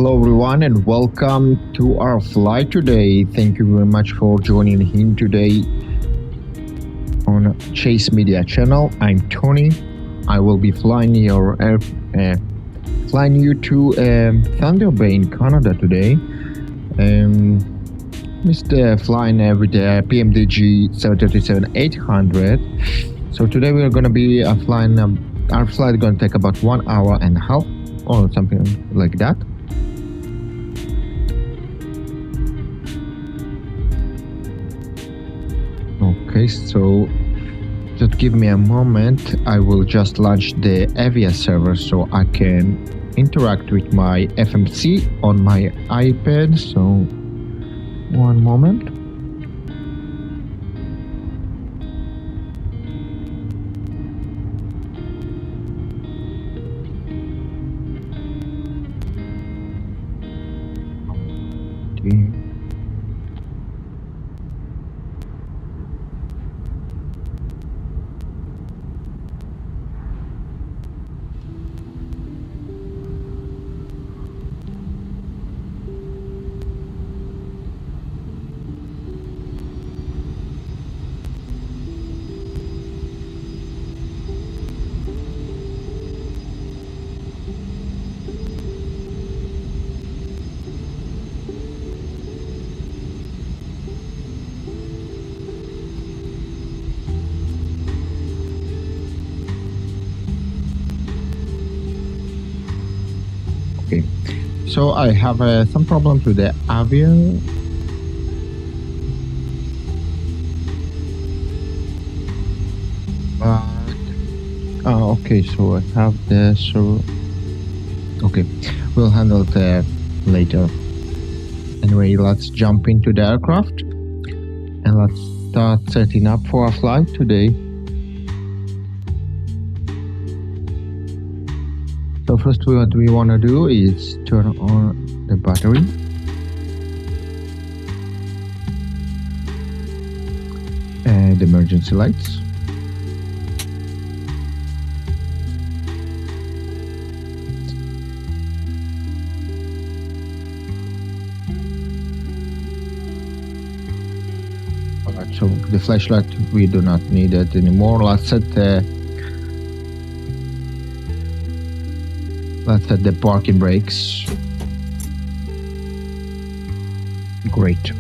Hello everyone and welcome to our flight today. Thank you very much for joining in today on Cyyz Media channel. I'm Tony. I will be flying you to Thunder Bay in Canada today. Mr. Flying with the Pmdg 737-800. So today we are going to be flying. Our flight is going to take about 1 hour and a half or something like that. Okay, so just give me a moment. I will just launch the Avia server so I can interact with my FMC on my iPad. So one moment. Okay. Okay, so I have some problems with the Avia. Okay, so I have the server. Okay, we'll handle it later. Anyway, let's jump into the aircraft and let's start setting up for our flight today. So first what we want to do is turn on the battery. And emergency lights. Alright, so the flashlight, we do not need it anymore. Let's set the parking brakes. Great.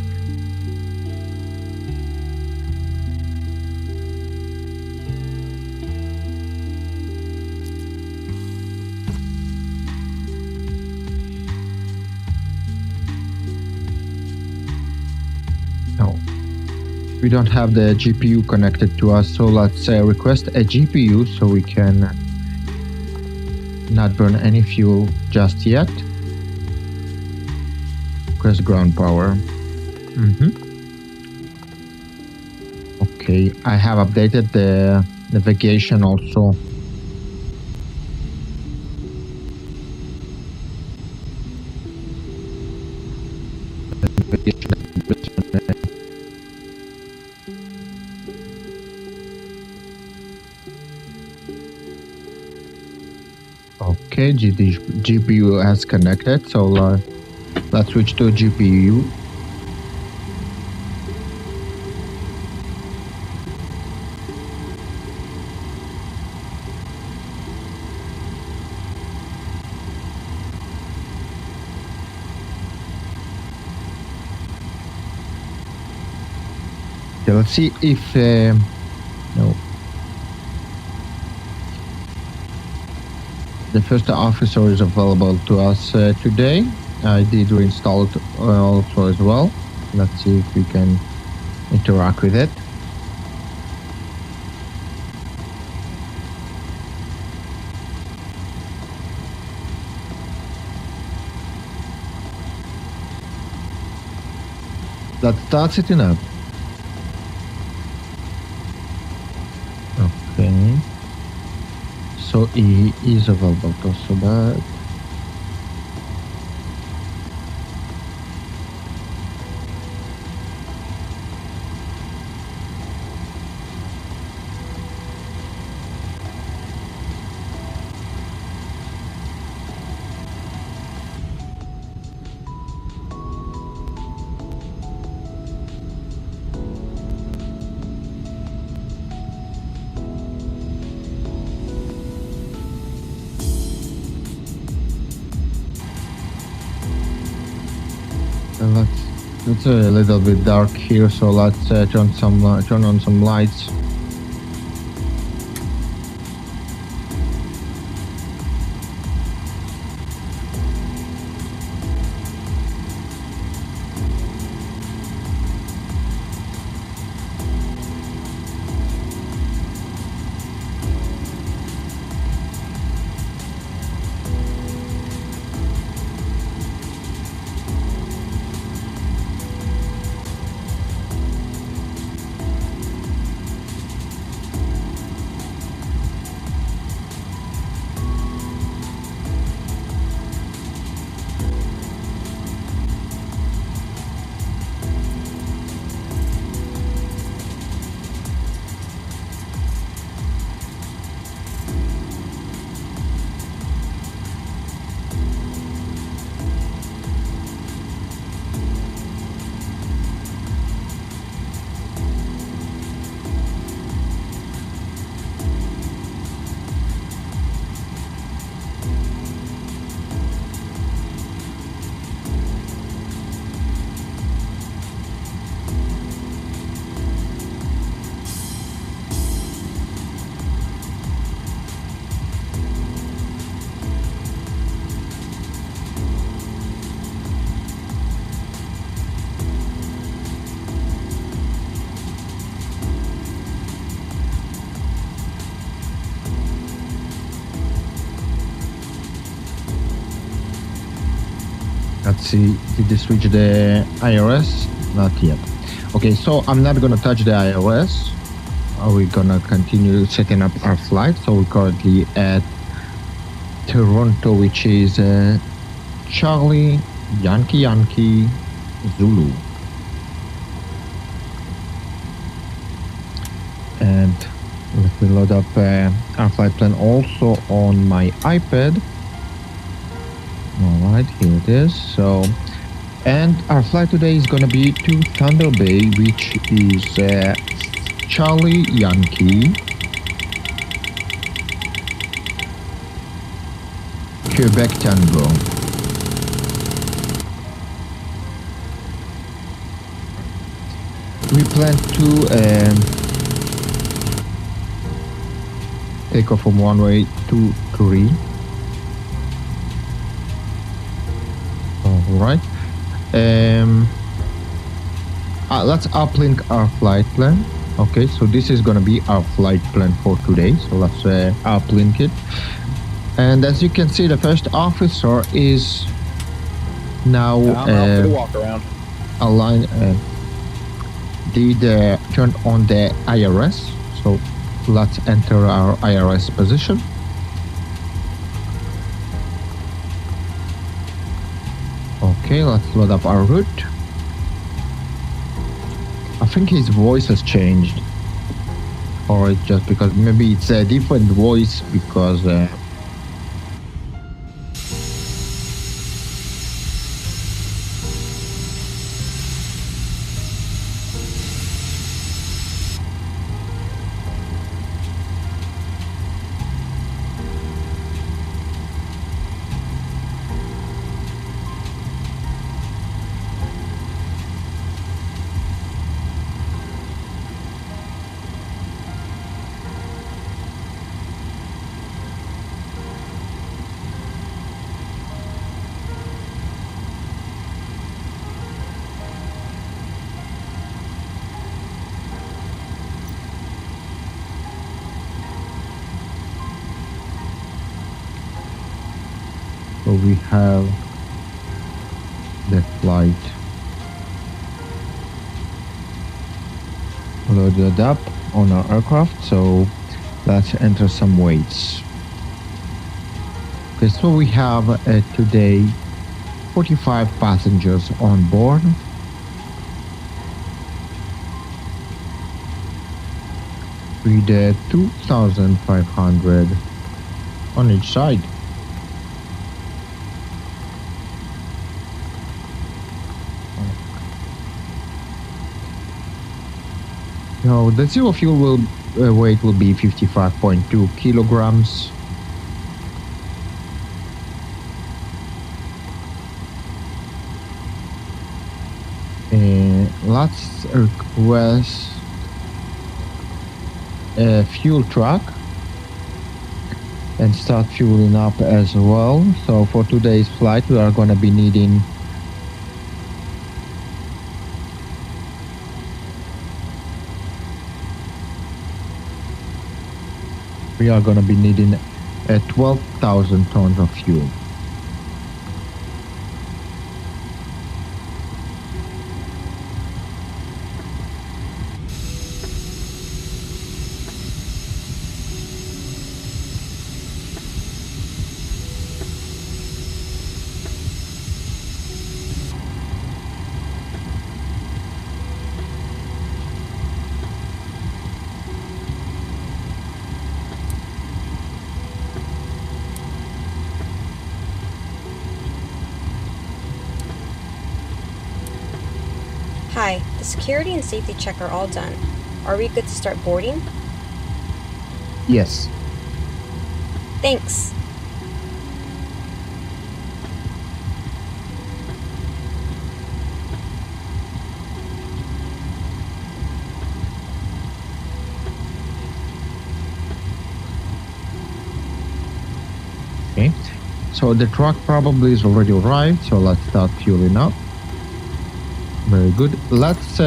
No, we don't have the GPU connected to us, so let's request a GPU so we can not burn any fuel just yet. Request ground power. Okay, I have updated the navigation also. Okay, GPU has connected, so let's switch to GPU. Okay, let's see if no. The first officer is available to us today. I did reinstall it also as well. Let's see if we can interact with it. Let's start setting up. Okay. So he is available also, but It's a little bit dark here, so let's turn on some lights. Let's see, did they switch the IRS? Not yet. Okay, so I'm not gonna touch the IRS. We're gonna continue setting up our flight. So we're currently at Toronto, which is Charlie Yankee Zulu. And let me load up our flight plan also on my iPad. Alright, here it is. So, and our flight today is gonna be to Thunder Bay, which is Charlie Yankee Quebec Tango. We plan to take off from runway 23. Alright. Let's uplink our flight plan. Okay, so this is gonna be our flight plan for today. So let's uplink it. And as you can see, the first officer is now walk around. aligned. Did turn on the IRS. So let's enter our IRS position. Okay, let's load up our route. I think his voice has changed, or it's just because maybe it's a different voice because so we have the flight loaded up on our aircraft, so let's enter some weights. Okay, so we have today 45 passengers on board. With 2,500 on each side. Now the zero fuel weight will be 55.2 kilograms. let's request a fuel truck and start fueling up as well. So for today's flight, we are going to be needing we are going to be needing 12,000 tons of fuel. Hi, the security and safety check are all done. Are we good to start boarding? Yes. Thanks. Okay. So the truck probably is already arrived, so let's start fueling up. Very good. Let's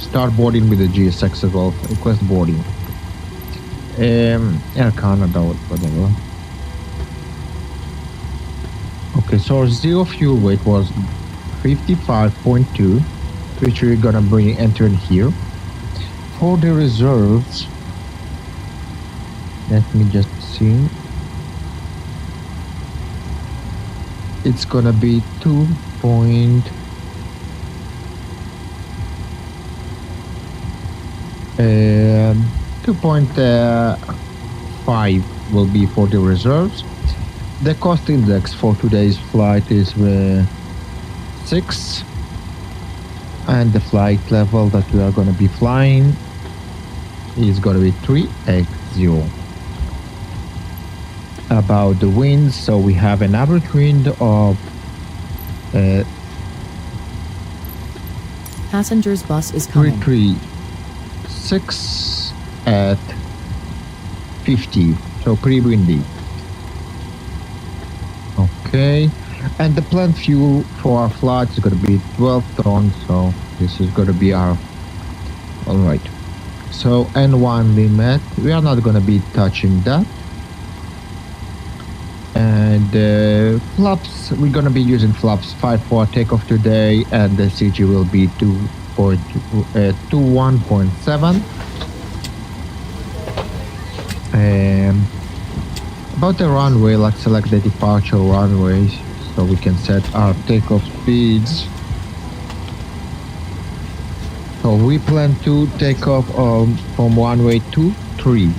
start boarding with the GSX as well. Request boarding. Air Canada or whatever. Okay, so zero fuel weight was 55.2, which we're gonna bring entering here. For the reserves, let me just see. It's gonna be 2.5 will be for the reserves. The cost index for today's flight is 6, and the flight level that we are going to be flying is going to be 3x0. About the winds, so we have an average wind of Passenger's bus is coming. 336 at 50, so pretty windy. Okay, and the planned fuel for our flight is going to be 12 tons, so this is going to be our, all right. So N1 limit, we are not going to be touching that. And flaps, we're going to be using flaps 5 for takeoff today, and the CG will be 21.7. About the runway, let's select the departure runways so we can set our takeoff speeds. So we plan to take off from runway 23.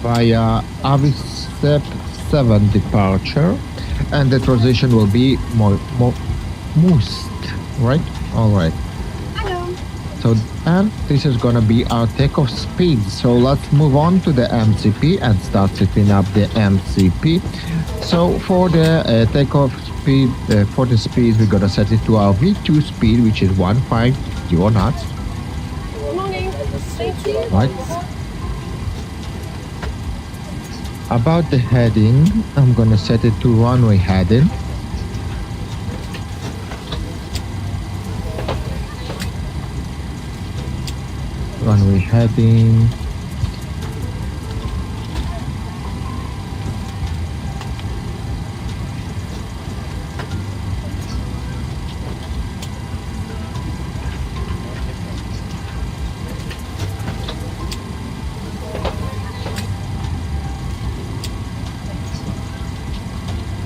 Via MSFS 7 departure, and the transition will be MUSIT, right? All right. Hello. So, and this is gonna be our takeoff speed. So let's move on to the MCP and start setting up the MCP. So for the takeoff speed, for the speed, we're gonna set it to our V2 speed, which is 150 knots. Good morning. Thank you. Right. About the heading, I'm gonna set it to runway heading. Runway heading.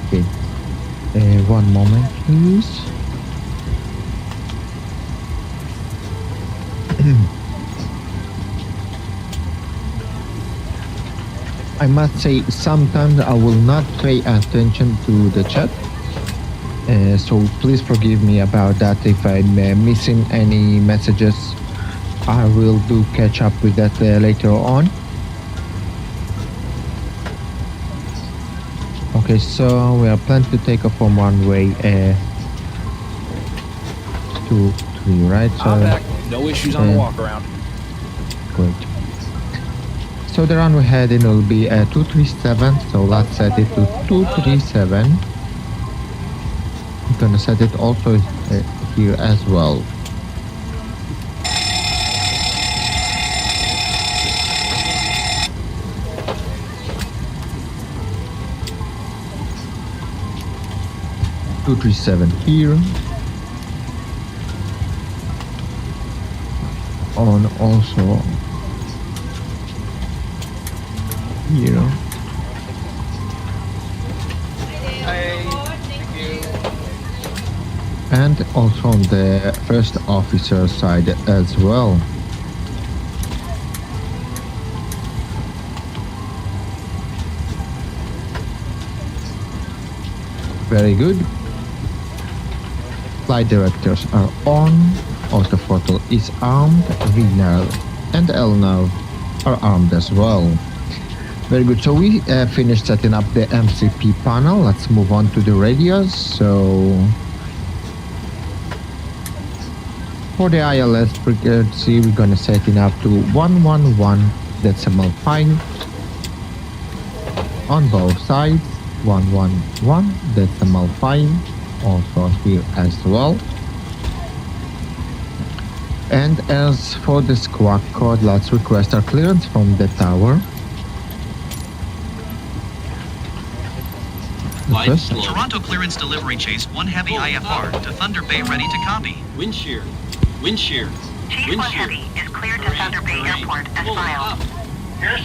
Okay. One moment, please. I must say, sometimes I will not pay attention to the chat, so please forgive me about that. If I'm missing any messages, I will do catch up with that later on. Okay, so we are planning to take off from runway 23, right? So I'm back. No issues on the walk around. Great. So the runway heading will be 237. So let's set it to 237. I'm gonna set it also here as well. here. On also here. And also on the first officer side as well. Very good. Flight directors are on, autothrottle is armed, VNAV and LNAV are armed as well. Very good, so we finished setting up the MCP panel. Let's move on to the radios. So for the ILS frequency, we're gonna set it up to 111.5 on both sides, 111.5 also here as well. And as for the squawk code, let's request our clearance from the tower. Toronto clearance delivery chase 1 heavy IFR to Thunder Bay ready to copy. Wind shear. Wind shear. Chase 1 heavy is cleared to Thunder Bay Airport as filed.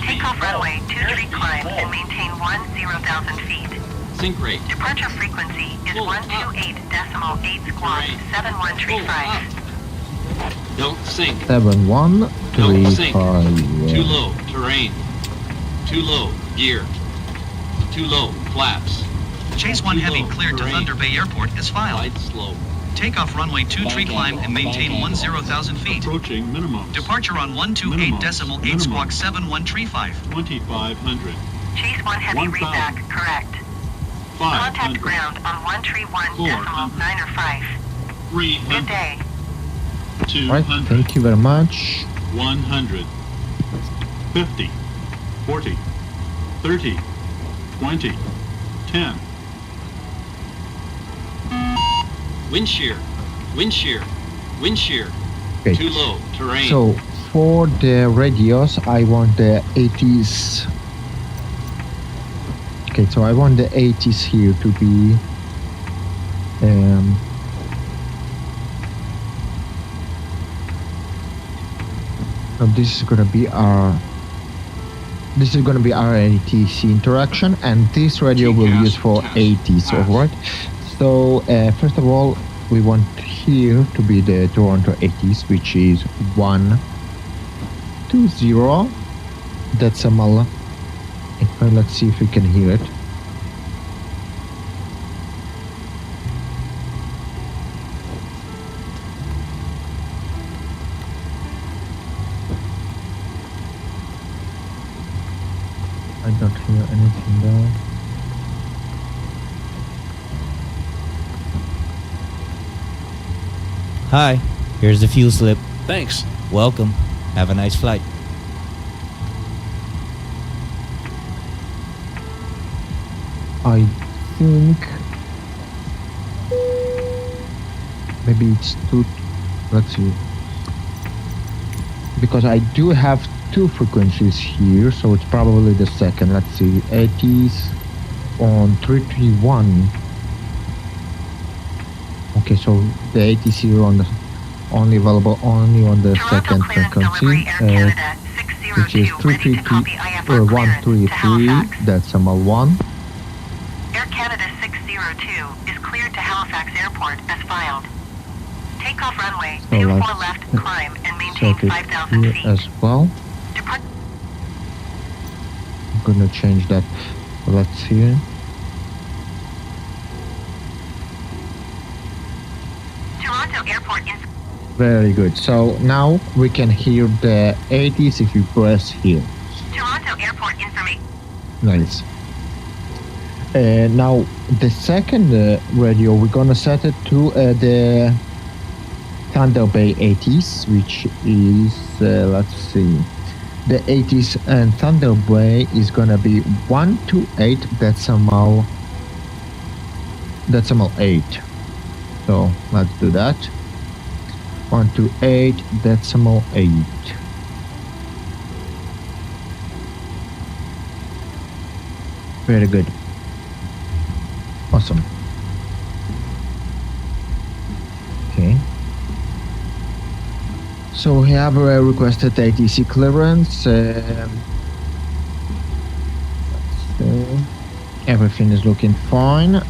Takeoff runway 23 climb and maintain 10,000 feet. Sync rate. Departure frequency is 128.8 squawk 7135. Don't sink. 7135. Too low. Terrain. Too low. Gear. Too low. Flaps. Chase 1 heavy cleared to Thunder Bay Airport is filed. Glide slow. Takeoff runway 23 climb and maintain 10,000 feet. Approaching minimum. Departure on 128.8 squawk 7135. 2,500. Chase 1 heavy readback correct. Contact ground on 131.905. 300. Good day. 200. Right, thank you very much. 100. 50. 40. 30. 20. 10. Wind shear. Wind shear. Wind shear. Okay. Too low. Terrain. So for the radios, I want the 80s. Okay, so I want the 80s here to be so this is gonna be our ATC interaction, and this radio will use for 80s. Alright. So first of all, we want here to be the Toronto 80s, which is 120 decimal. Let's see if we can hear it. I don't hear anything there. Hi, here's the fuel slip. Thanks. Welcome. Have a nice flight. I think maybe it's two. Let's see, because I do have two frequencies here, so it's probably the second. Let's see, 80s on 331. Okay, so the 80s here on the only available only on the second frequency, which is 333 or 133 decimal 1. Air Canada 602 is cleared to Halifax Airport as filed. Takeoff runway So 24 let's left climb and maintain set it 5,000 here feet. as well. Depart I'm gonna change that. Let's see. Toronto Airport in Very good. So now we can hear the 80s if you press here. Toronto Airport information. Nice. Now the second radio, we're gonna set it to the Thunder Bay 80s, which is let's see, the 80s and Thunder Bay is gonna be 128.8. So let's do that. 128.8. Very good. Awesome. Okay. So we have requested ATC clearance. Everything is looking fine.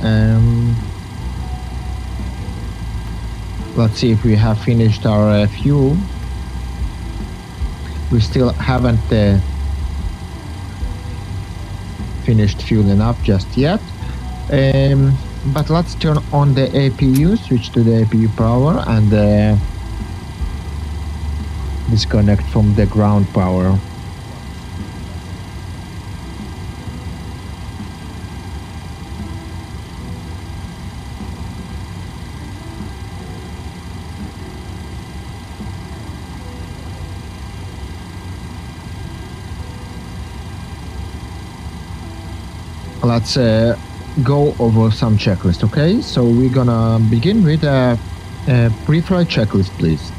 Let's see if we have finished our fuel. We still haven't finished fueling up just yet. But let's turn on the APU, switch to the APU power, and disconnect from the ground power. Let's go over some checklist, okay? So we're gonna begin with a pre-flight checklist, please.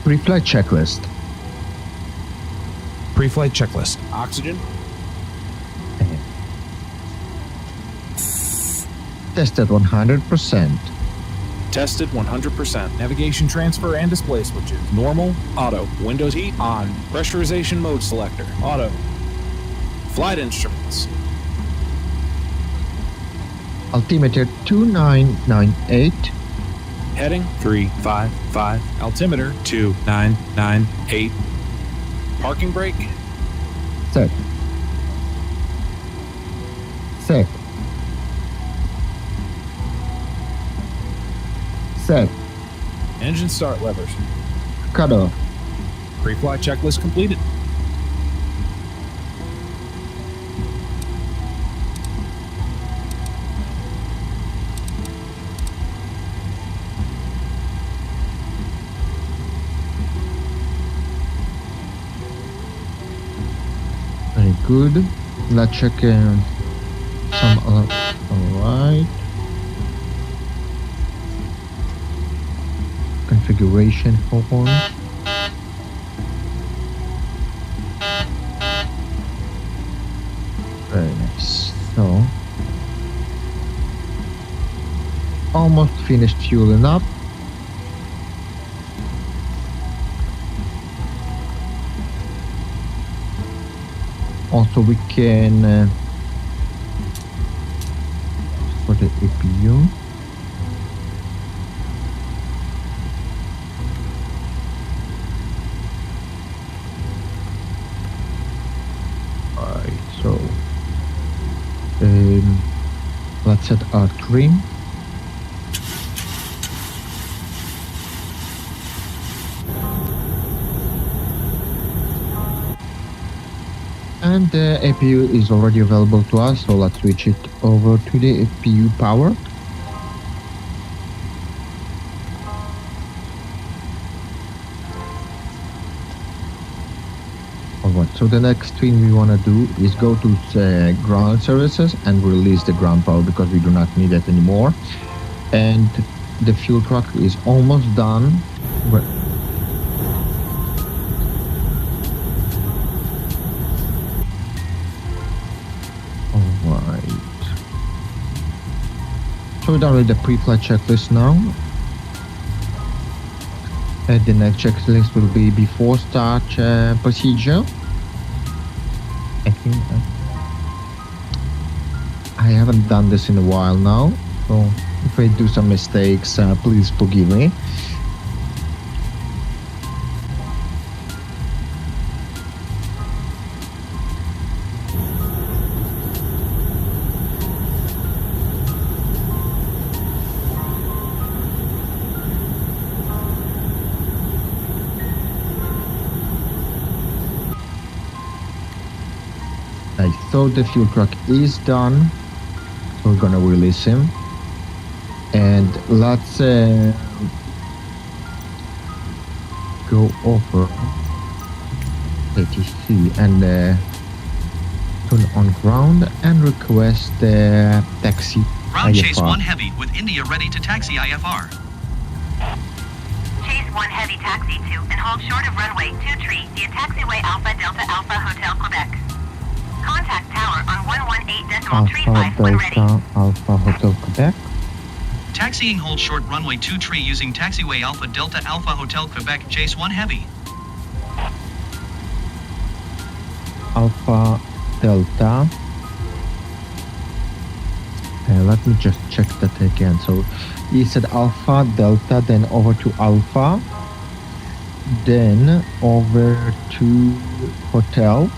Pre-flight checklist. Pre-flight checklist. Oxygen. Tested 100%. Tested 100%. Navigation transfer and display switches. Normal. Auto. Windows heat on. Pressurization mode selector. Auto. Flight instruments. Altimeter 2998. Heading 355. Altimeter 2998. Parking brake. Set. Set. Set. Engine start levers. Cut off. Pre-flight checklist completed. Very good. Let's check some. Alright. Configuration, hold on. Very nice. So, almost finished fueling up. Also, we can for the APU. So let's set our trim. And the APU is already available to us, so let's switch it over to the APU power. Alright, so the next thing we want to do is go to ground services and release the ground power because we do not need it anymore. And the fuel truck is almost done. Alright. So we're done with the pre-flight checklist now. The next checklist will be before start procedure. I think I haven't done this in a while now, so if I do some mistakes, please forgive me. I thought the fuel truck is done. We're gonna release him. And let's go over ATC and turn on ground and request taxi Ground Chase IFR. 1 Heavy with India ready to taxi IFR. Chase 1 Heavy taxi to and hold short of runway 23 via taxiway Alpha Delta Alpha Hotel Quebec. Contact tower on 118.35 when ready. Delta Alpha Hotel Quebec. Taxiing hold short runway 23 using taxiway Alpha Delta Alpha Hotel Quebec Chase 1 Heavy. Alpha Delta. Let me just check that again. So he said Alpha Delta, then over to Alpha, then over to Hotel.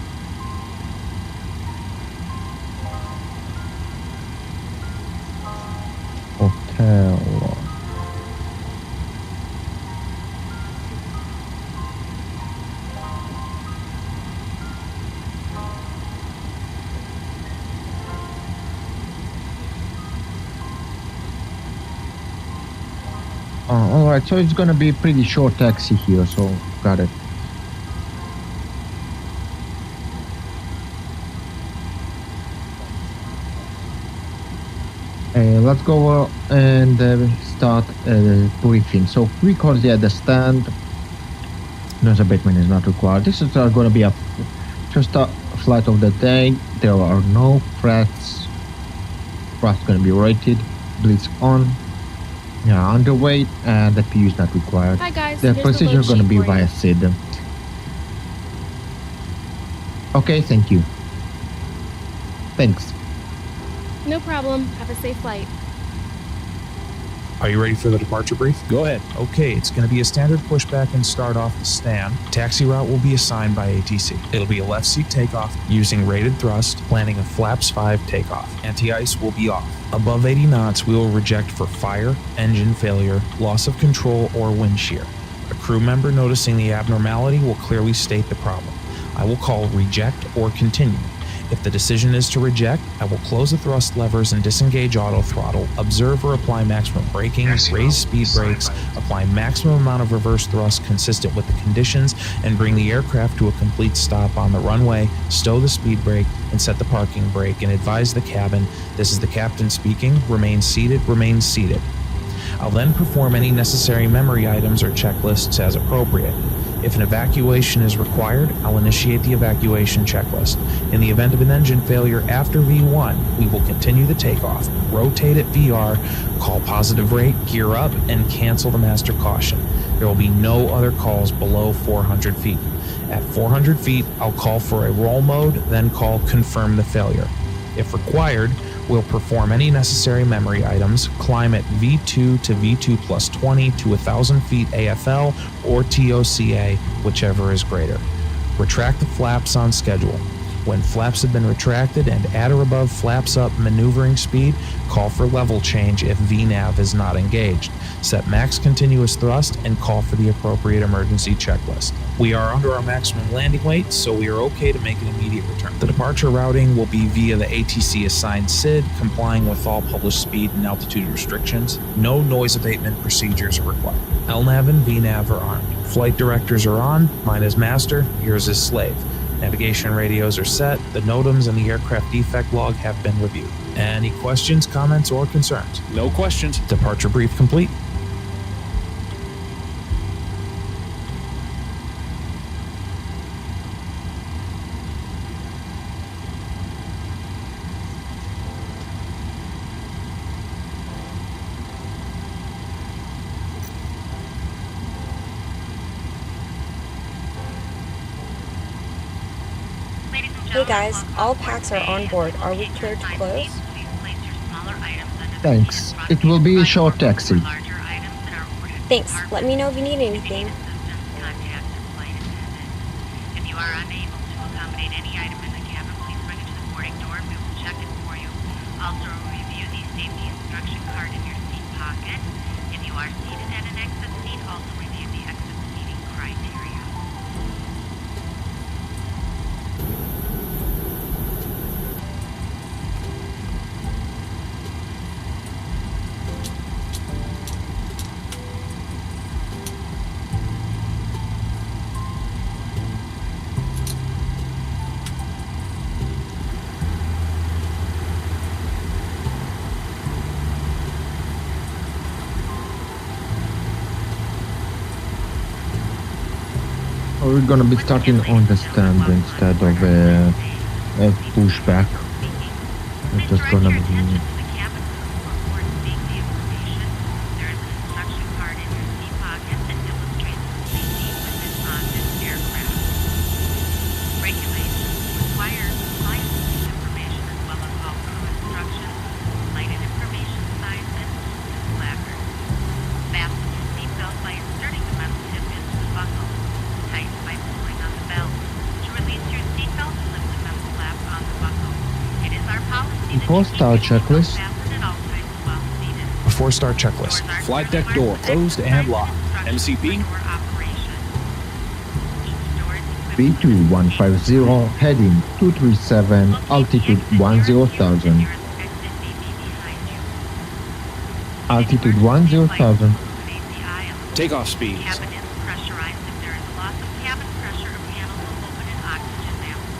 Hotel. Alright, so it's gonna be a pretty short taxi here, so got it. Let's go and start briefing. So record the understand. Noise abatement is not required. This is going to be just a flight of the day. There are no threats. Thrust going to be rated. Blitz on. Yeah, underweight, and the PU is not required. Hi guys, The here's procedure is load going to be sheet for you. via SID. Okay, thank you. Thanks. No problem. Have a safe flight. Are you ready for the departure brief? Go ahead. Okay, it's going to be a standard pushback and start off the stand. Taxi route will be assigned by ATC. It'll be a left seat takeoff using rated thrust, planning a flaps 5 takeoff. Anti-ice will be off. Above 80 knots, we will reject for fire, engine failure, loss of control, or wind shear. A crew member noticing the abnormality will clearly state the problem. I will call reject or continue. If the decision is to reject, I will close the thrust levers and disengage auto throttle, observe or apply maximum braking, raise speed brakes, apply maximum amount of reverse thrust consistent with the conditions, and bring the aircraft to a complete stop on the runway, stow the speed brake, and set the parking brake, and advise the cabin, this is the captain speaking, remain seated, remain seated. I'll then perform any necessary memory items or checklists as appropriate. If an evacuation is required, I'll initiate the evacuation checklist. In the event of an engine failure after V1, we will continue the takeoff, rotate at VR, call positive rate, gear up, and cancel the master caution. There will be no other calls below 400 feet. At 400 feet, I'll call for a roll mode, then call confirm the failure. If required, we'll perform any necessary memory items, climb at V2 to V2 plus 20 to 1,000 feet AFL or TOCA, whichever is greater. Retract the flaps on schedule. When flaps have been retracted and at or above flaps up maneuvering speed, call for level change if VNAV is not engaged. Set max continuous thrust and call for the appropriate emergency checklist. We are under our maximum landing weight, so we are okay to make an immediate return. The departure routing will be via the ATC assigned SID, complying with all published speed and altitude restrictions. No noise abatement procedures are required. LNAV and VNAV are armed. Flight directors are on, mine is master, yours is slave. Navigation radios are set, the NOTAMs and the aircraft defect log have been reviewed. Any questions, comments, or concerns? No questions. Departure brief complete. Hey guys, all packs are on board. Are we cleared to close? Thanks. It will be a short taxi. Thanks. Let me know if you need anything. If you are unable to accommodate any item in the cabin, please bring it to the boarding door and we will check it for you. Also, review the safety instruction card in your seat pocket. If you are seated at an exit seat, also review the exit seating criteria. We're gonna be starting on the stand instead of a pushback. It's just gonna be... Before start checklist. Before start checklist. Flight deck door closed and locked. MCP. B2150 heading 237, altitude 10,000. Altitude 10,000. Takeoff speeds.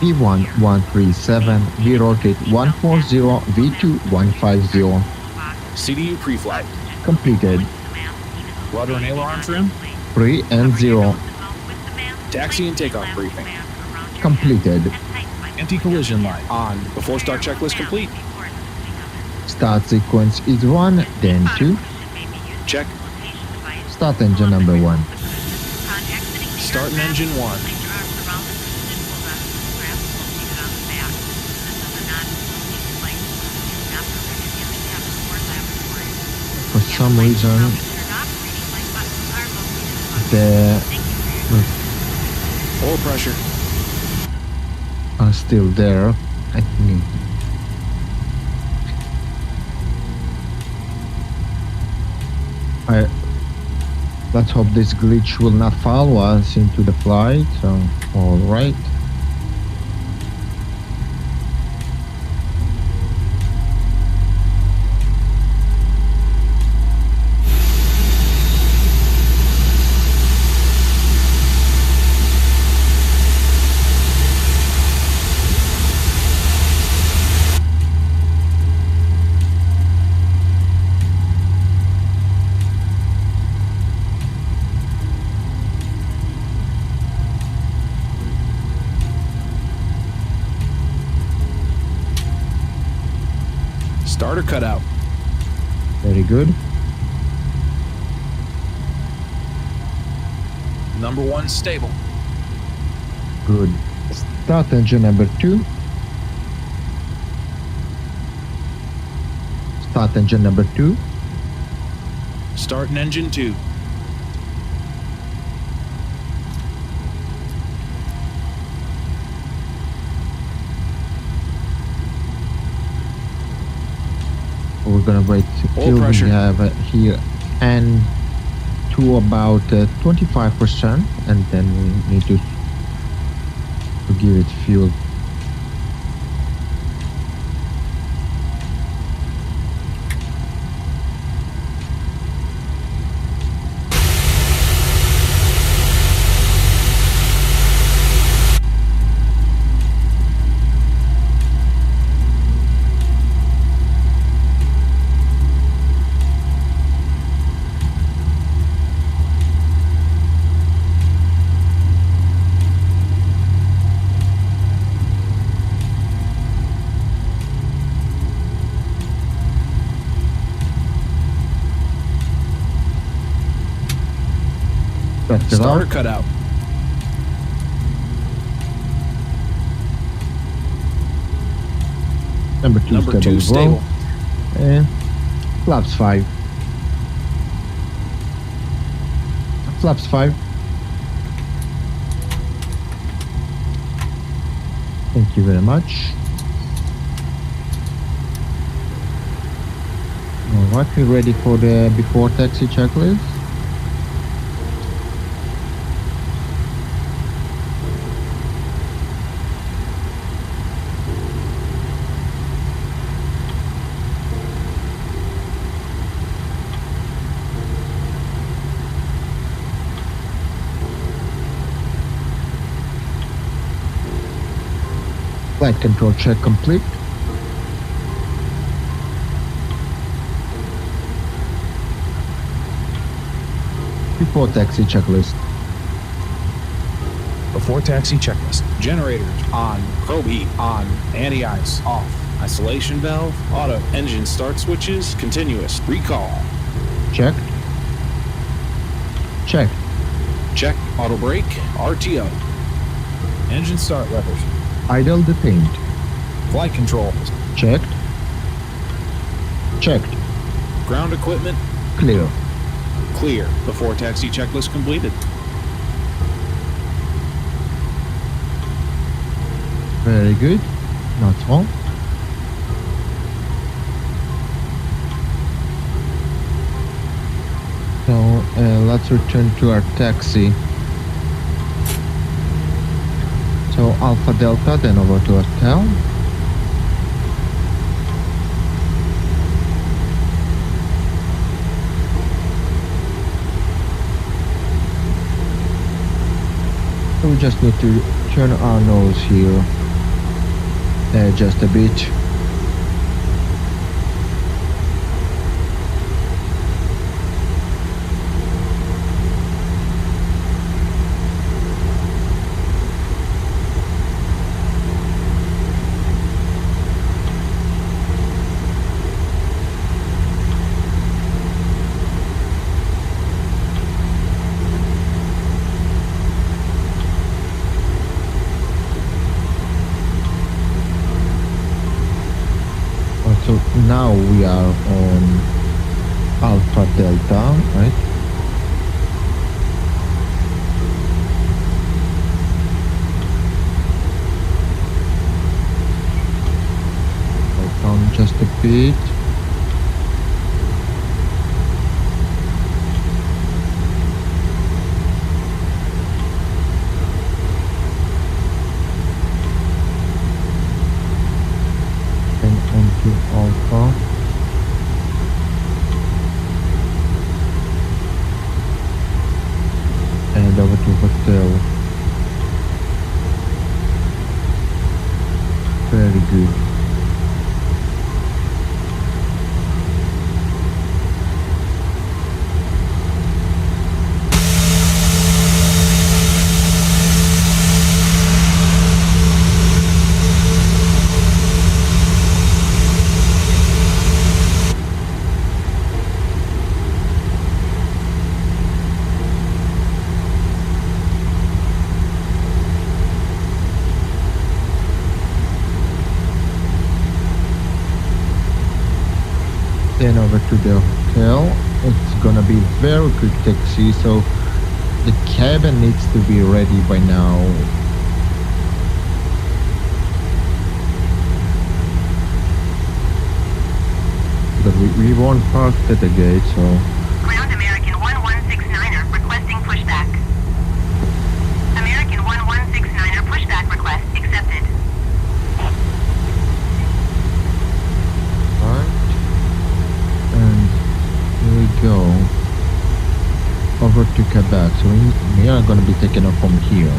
B1137, we rotate 140, V2 150. CDU pre-flight. Completed. Rudder and aileron trim. Pre and 0. Taxi and takeoff briefing. Completed. Anti-collision light on. Before start checklist complete. Start sequence is 1, then 2. Check. Start engine number 1. Start an engine 1. For some reason, the Oil pressure. are still there. I think. Let's hope this glitch will not follow us into the flight. So, all right. Starter cutout. Very good. Number 1 stable. Good. Start engine number 2. Start engine number 2. Start an engine 2. We're gonna wait till we have here and to about 25%, and then we need to give it fuel. Starter cutout. Number 2 stable. And flaps 5. Flaps 5. Thank you very much. Alright, we're ready for the before taxi checklist. Flight control check complete. Before taxi checklist. before taxi checklist. Generators on, probe heat on, anti-ice off. Isolation valve, auto, engine start switches, continuous, recall. Checked. Checked. Check, auto brake, RTO. Engine start levers. Idle detained. Flight controls. Checked. Checked. Ground equipment, Clear. clear before taxi checklist completed. Very good. Not wrong. So let's return to our taxi. So Alpha Delta, then over to hotel. So we just need to turn our nose here just a bit. So now we are on Alpha Delta, right? Hold down just a bit. Onto Alpha. And over to hotel. Very good. Then over to the hotel. It's gonna be very quick taxi, so the cabin needs to be ready by now. But we won't park at the gate, so Ground American 1169er requesting pushback. American 1169er pushback request accepted. alright. And here we go. Over to Quebec. So we are gonna be taking off from here.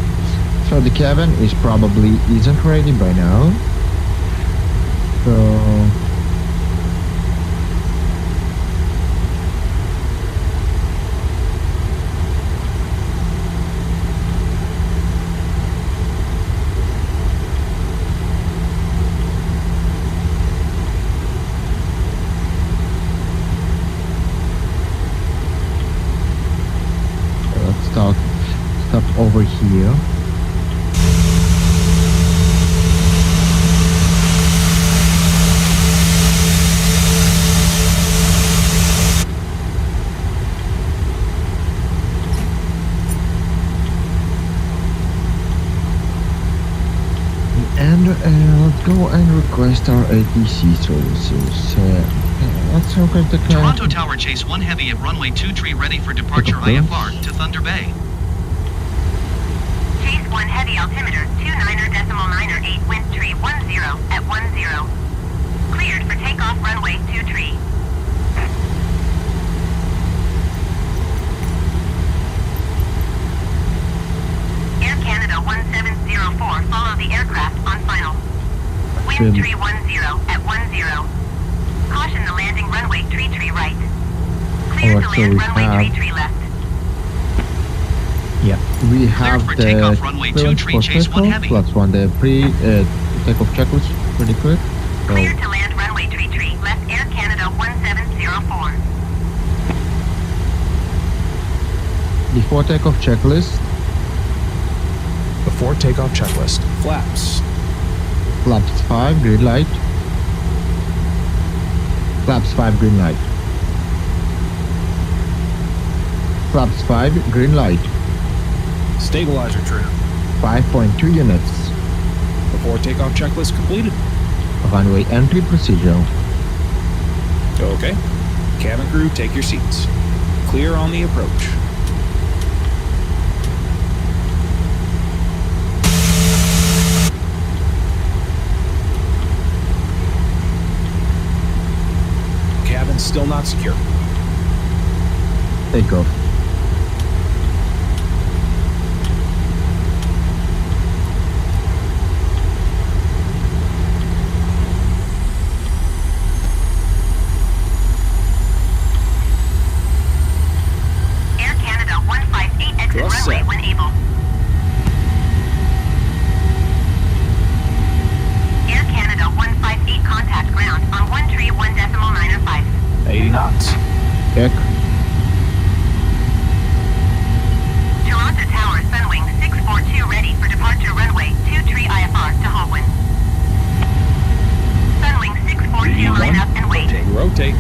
So the cabin is probably isn't ready by now. So stop over here. And let's go and request our ATC services. Let's look at the Toronto Tower Chase 1 Heavy at runway 23 ready for departure IFR to Thunder Bay. Chase 1 Heavy altimeter 29.908 wind tree 10 at 10. Cleared for takeoff runway 23. Air Canada 1704 follow the aircraft on final. Wind tree 10 at 10. Caution the landing runway tree right. Clear to land runway tree left. Yeah. We have for the takeoff, runway 23, chase 1 heavy. plus one the takeoff checklist pretty quick. So Clear to land runway 33, left Air Canada 1704. before takeoff checklist, Before takeoff checklist. Flaps. flaps 5 green light. Flaps 5 green light. Flaps 5 green light. Stabilizer trim. 5.2 units. Before takeoff checklist completed. Runway entry procedure. Okay. Cabin crew, take your seats. Clear on the approach. Cabin still not secure. Takeoff. Air Canada 158, exit Thrust runway set. when able. Air Canada 158, contact ground on 131.905. 80 knots. Check. Toronto Tower, Sunwing 642, ready for departure runway 23 IFR to Holwyn. Sunwing 642, line up and wait. Rotate.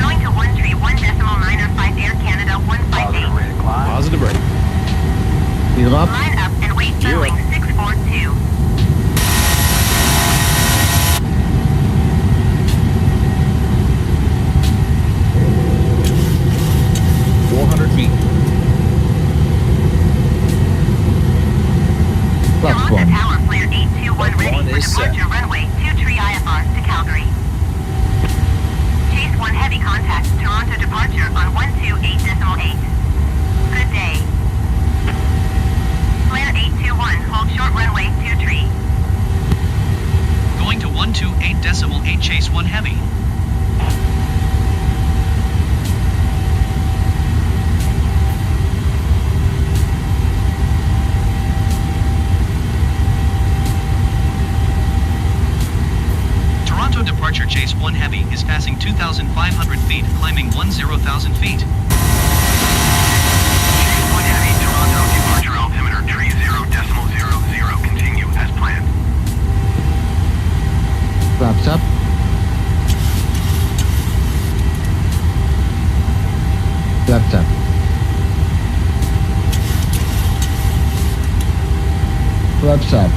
Going to 131.905, Air Canada 158. Positive rate. Gear up. Line up and wait, Gear Sunwing 642. Flaps Toronto 1. Tower, flare 821, ready One for is set. departure runway 23 IFR to Calgary. Chase 1 heavy contact, Toronto departure on 128.8. Good day. Flare 821, hold short runway 23. Going to 128.8, chase 1 heavy. Toronto departure, chase 1 heavy is passing 2,500 feet, climbing 10,000 feet. Chase 1 heavy, Toronto departure altimeter 30.00, continue as planned. Flaps up. Flaps up. Flaps up.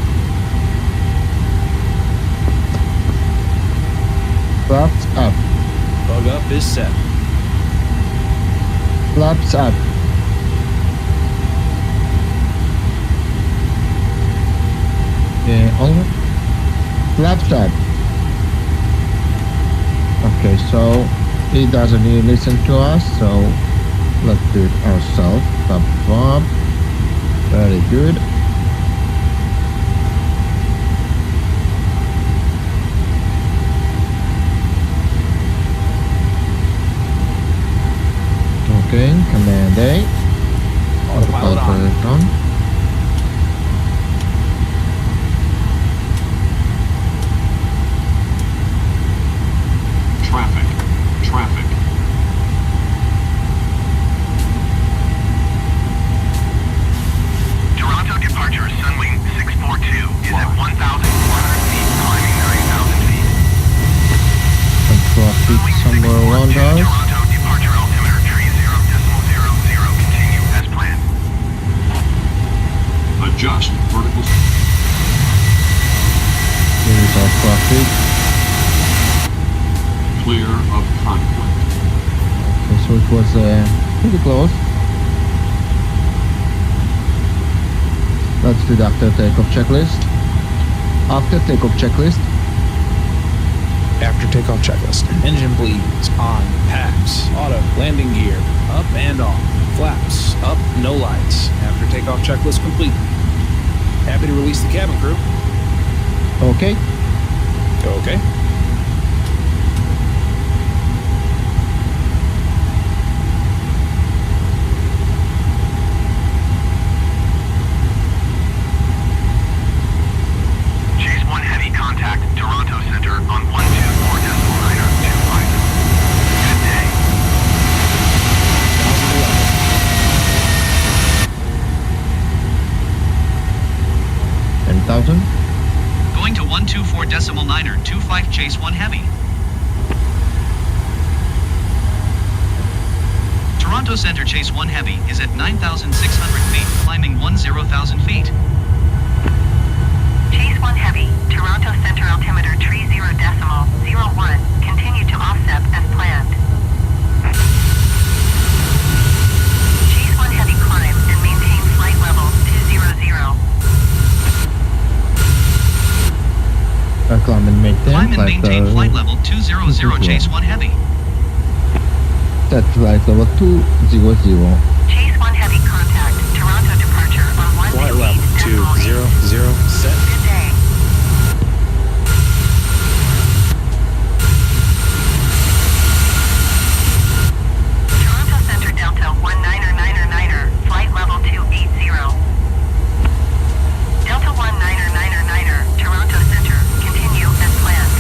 Flaps up. Bug up is set. Flaps up. Yeah, on. Flaps up. Okay, so he doesn't really listen to us, so let's do it ourselves. Flap, flap. Very good. Okay, command A. Autopilot on. Autopilot on. Traffic. Traffic. Toronto departure, Sunwing 642 is at 1,400 feet, climbing 9,000 feet. And traffic somewhere around us. Toronto departure altimeter 30.00, continue as planned. Adjust vertical. Here is our traffic. Clear of conflict. Okay, so it was pretty close. Let's do the after takeoff checklist. After takeoff checklist. After takeoff checklist. Engine bleeds. On. Packs. Auto. Landing gear. Up and off. Flaps. Up. No lights. After takeoff checklist complete. Happy to release the cabin crew. Okay. Okay. Chase 1 Heavy. Toronto Center Chase 1 Heavy is at 9,600 feet, climbing 10,000 feet. Chase 1 Heavy, Toronto Center altimeter 30.01, continue to offset as planned. Chase 1 Heavy climb and maintain flight level 200. Climb and maintain. Climb and maintain flight level 200 Chase 1 Heavy. Set flight level 200. Chase 1 Heavy contact, Toronto departure on 128.8. Flight level 200 set. Good day. Toronto Center Delta 199er, flight level 280. Delta 199er, Toronto Center, continue as planned.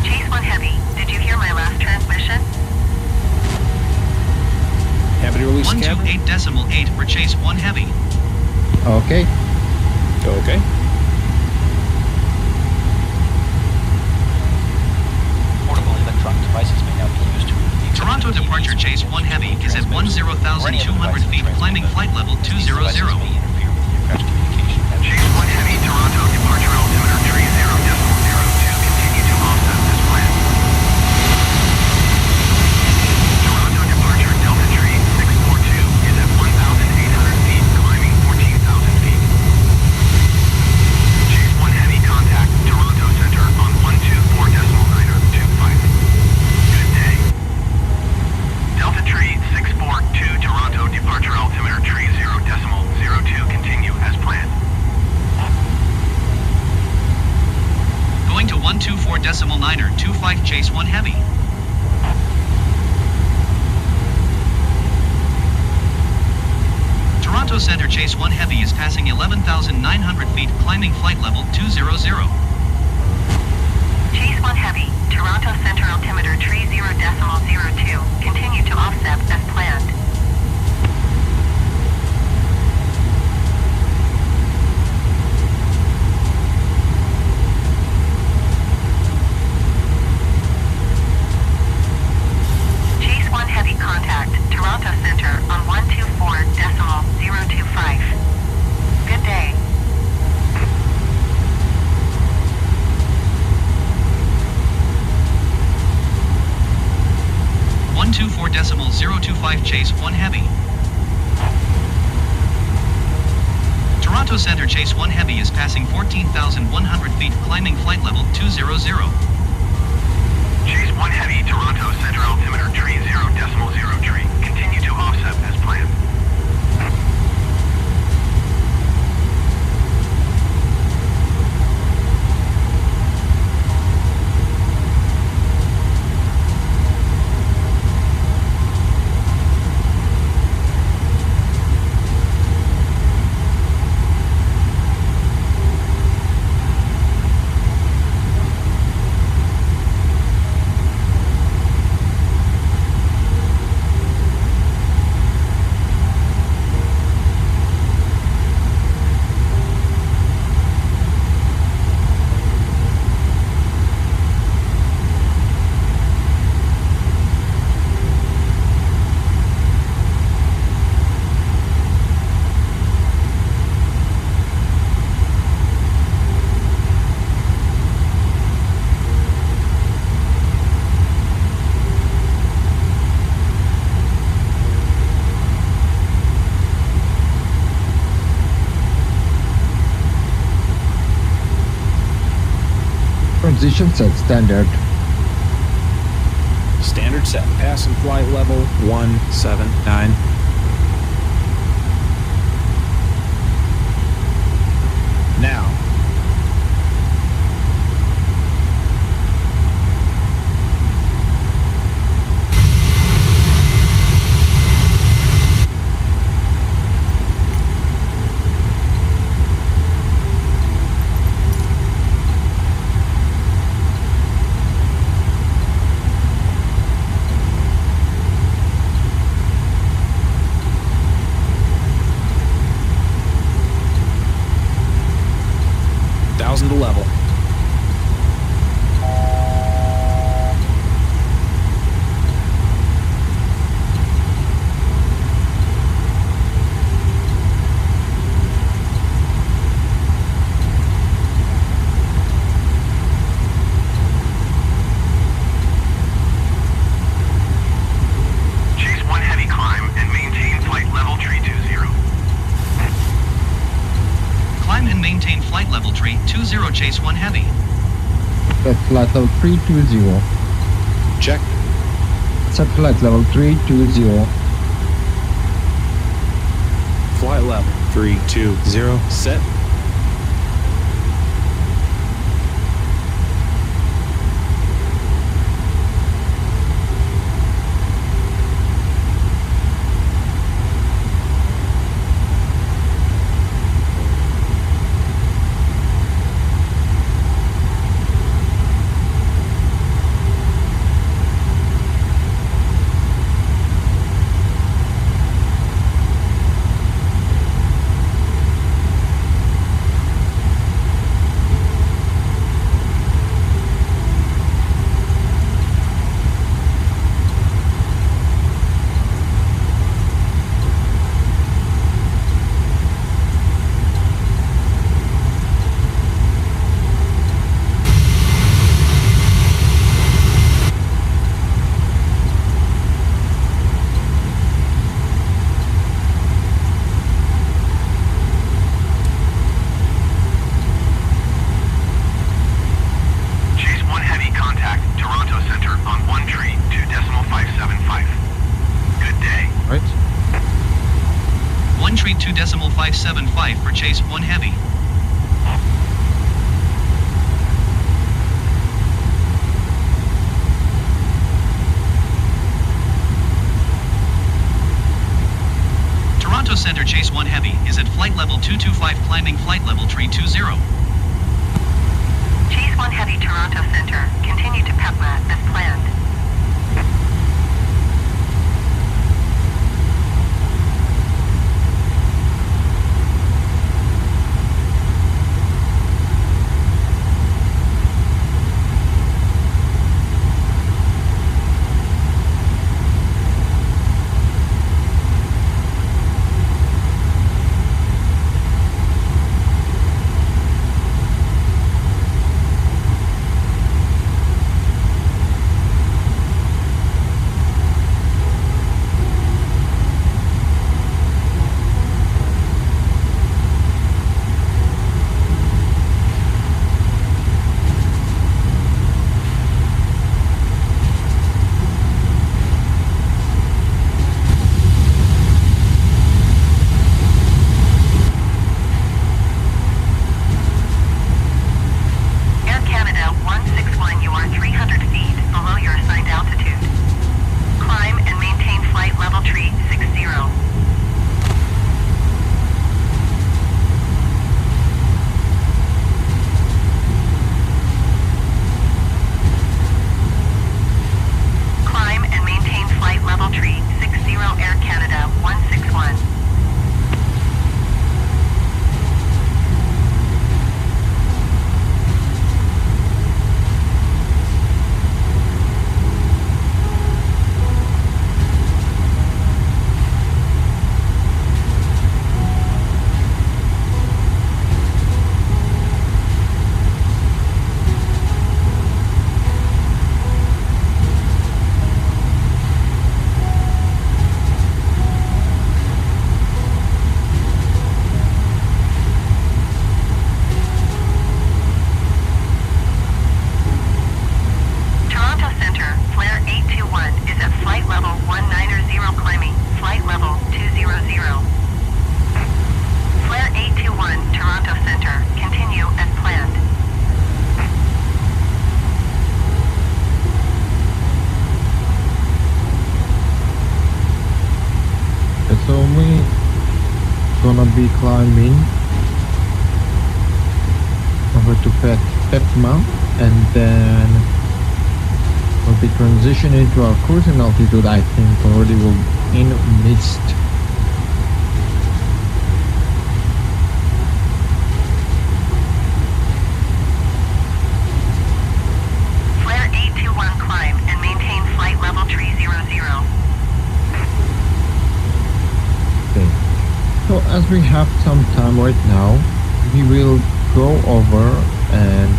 Chase 1 Heavy, did you hear my last transmission? Happy to release the cabin. 128.8 for Chase 1 Heavy. Okay. Okay. Portable electronic devices may now be used to read the Toronto departure Chase 1 Heavy is at 10,200 feet, climbing flight level 200. May interfere with the aircraft's communication. Chase 1 Heavy, Toronto, departure altimeter 30.02, continue to offset as planned. Toronto departure Delta Tree 642 is at 1,800 feet, climbing 14,000 feet. Chase 1 Heavy contact, Toronto Center on 124.925. Good day. Delta Tree 642, Toronto departure altimeter 30.02, continue as planned. Going to 124.925 Chase 1 Heavy. Toronto Center Chase 1 Heavy is passing 11,900 feet, climbing flight level 200. Chase 1 Heavy, Toronto Center altimeter 30.02, continue to offset as planned. Chase 1 Heavy contact, Toronto Center on 124.025. Good day. One 124.025 Chase 1 Heavy. Toronto Center Chase 1 Heavy is passing 14,100 feet, climbing flight level 200. Chase 1 Heavy, Toronto Center altimeter 30.03. Continue to offset as planned. Transition set standard. Standard set. Passing flight level 179. Now. losing the level. Chase 1 Heavy climb and maintain flight level tree 20. Climb and maintain flight level tree 20 Chase 1 Heavy. Set flight level 320. Check. Set flight level 320. Flight level 320. Set. Chase 1 Heavy contact Toronto Center on 1.2.575. Good day. Right. 1.2.575 for Chase 1 Heavy. Toronto Center Chase 1 Heavy is at flight level 225 climbing flight level tree 20. Chase 1 Heavy Toronto Center. Continue to PEPMA as planned. Air Canada 161, you are 300 feet below your assigned altitude. Climb and maintain flight level tree 60. Climb and maintain flight level tree 60 Air Canada 161. Toronto Center, Flare 821 is at flight level 190 climbing, flight level 200. Flare 821, Toronto Center, continue as planned. It's only gonna be climbing over to PEPMA, and then we'll be transitioning to our cruising altitude. I think already will in mist. So as we have some time right now, we will go over and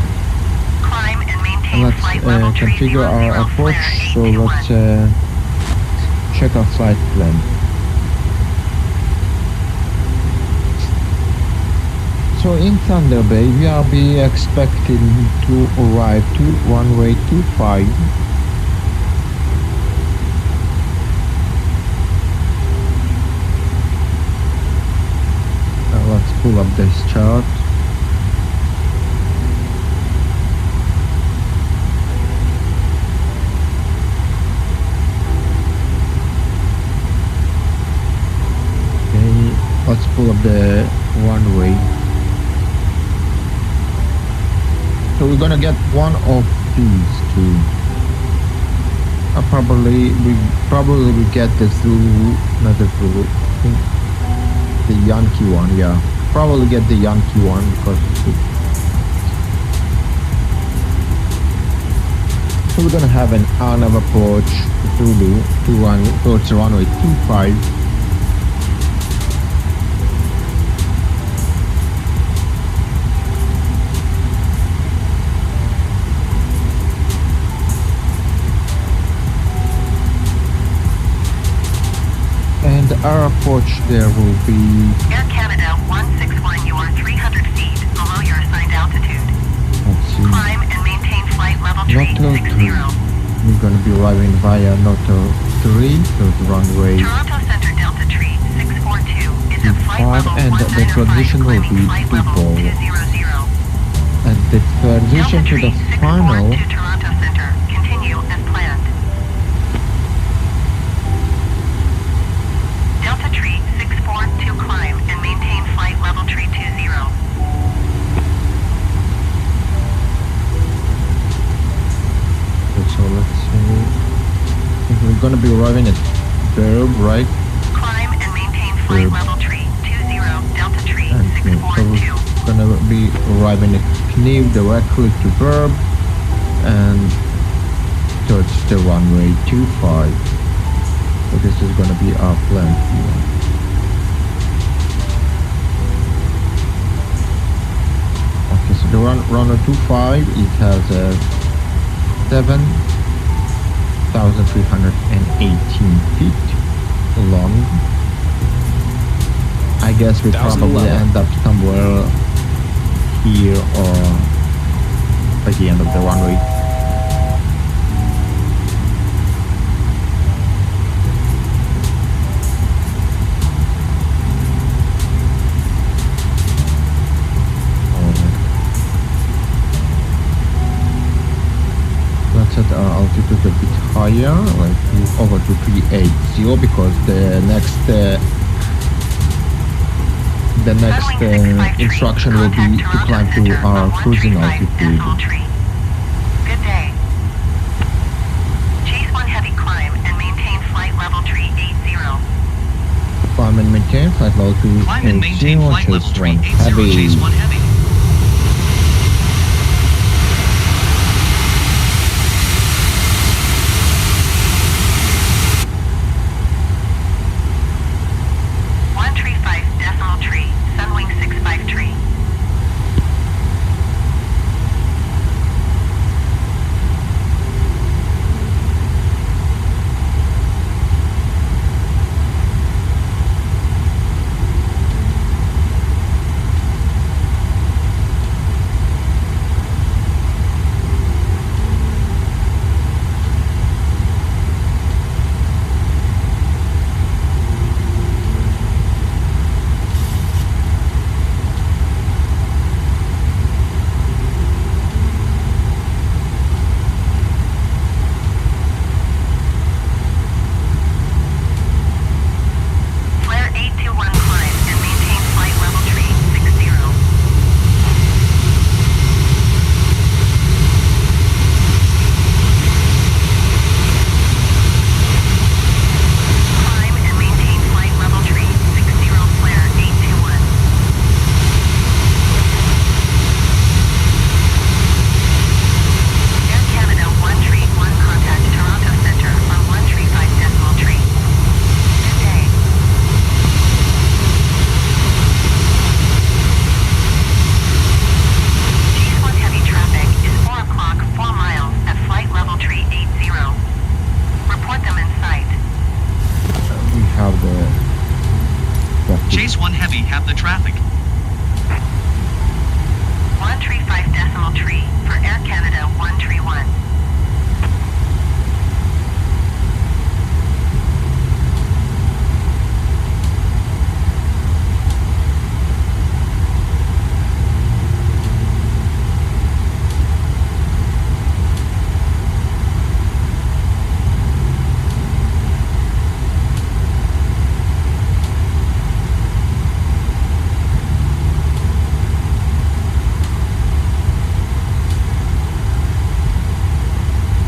Climb and maintain let's flight level tree configure 00 our approach. flare So let's 821. check our flight plan. So in Thunder Bay, we are be expecting to arrive to runway 25. Let's pull up this chart. Okay, let's pull up the runway. So we're gonna get one of these two. Probably we get the Zulu, not the Zulu. I think the Yankee one, yeah. Probably get the Yankee one because so we're gonna have an on-off approach Zulu to run towards the runway 25. And our approach there will be Air Canada 161, you are 300 feet below your assigned altitude. let's see. Climb and maintain flight level tree Noto 60. 3. We're going to be arriving via Noto 3 to the runway Toronto Center Delta Tree 642 is at flight 5, level and the 1905, transition will climbing be flight level DUPUL. 200. And the transition Delta to the Tree final 642 Toronto Center, continue as planned. Delta Tree 642 climb and maintain flight level tree 20. so let's see. I think we're going to be arriving at Verb, right? Climb and maintain flight level tree 20, Delta Tree And so 642. we're going to be arriving at Kniev directly to Verb and towards the runway 25. So this is going to be our plan here. Okay, so the runway 25, it has a 7,318 feet long. I guess we 1,000 probably level. end up somewhere here or by the end of the runway. Let's set our altitude a bit higher, like over to 380, because the next instruction will be to climb to our cruising altitude. Good day. Chase 1 heavy climb and maintain flight level tree 80. Climb and maintain flight level to Climb and maintain flight level Chase 3 1 80, heavy. Chase 1 heavy. Chase 1 Heavy have the traffic. 135.3 for Air Canada 131.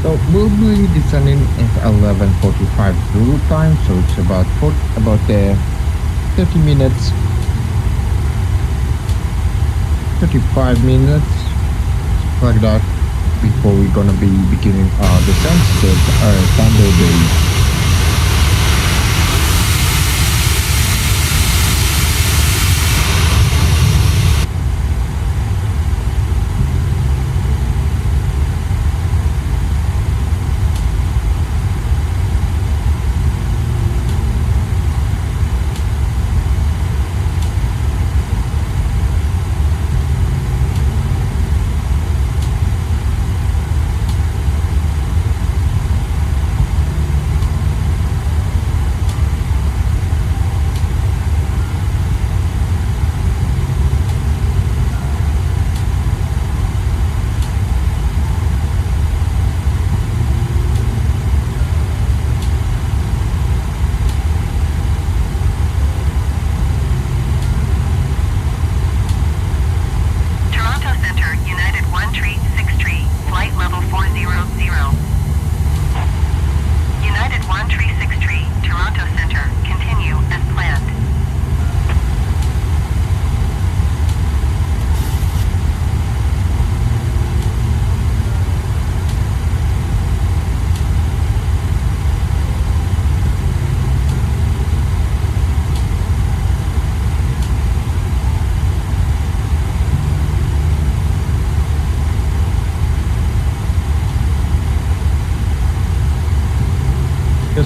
So we'll be descending at 11:45 Zulu time, so it's about 30 minutes, 35 minutes, like that, before we're gonna be beginning our descent to Thunder Bay.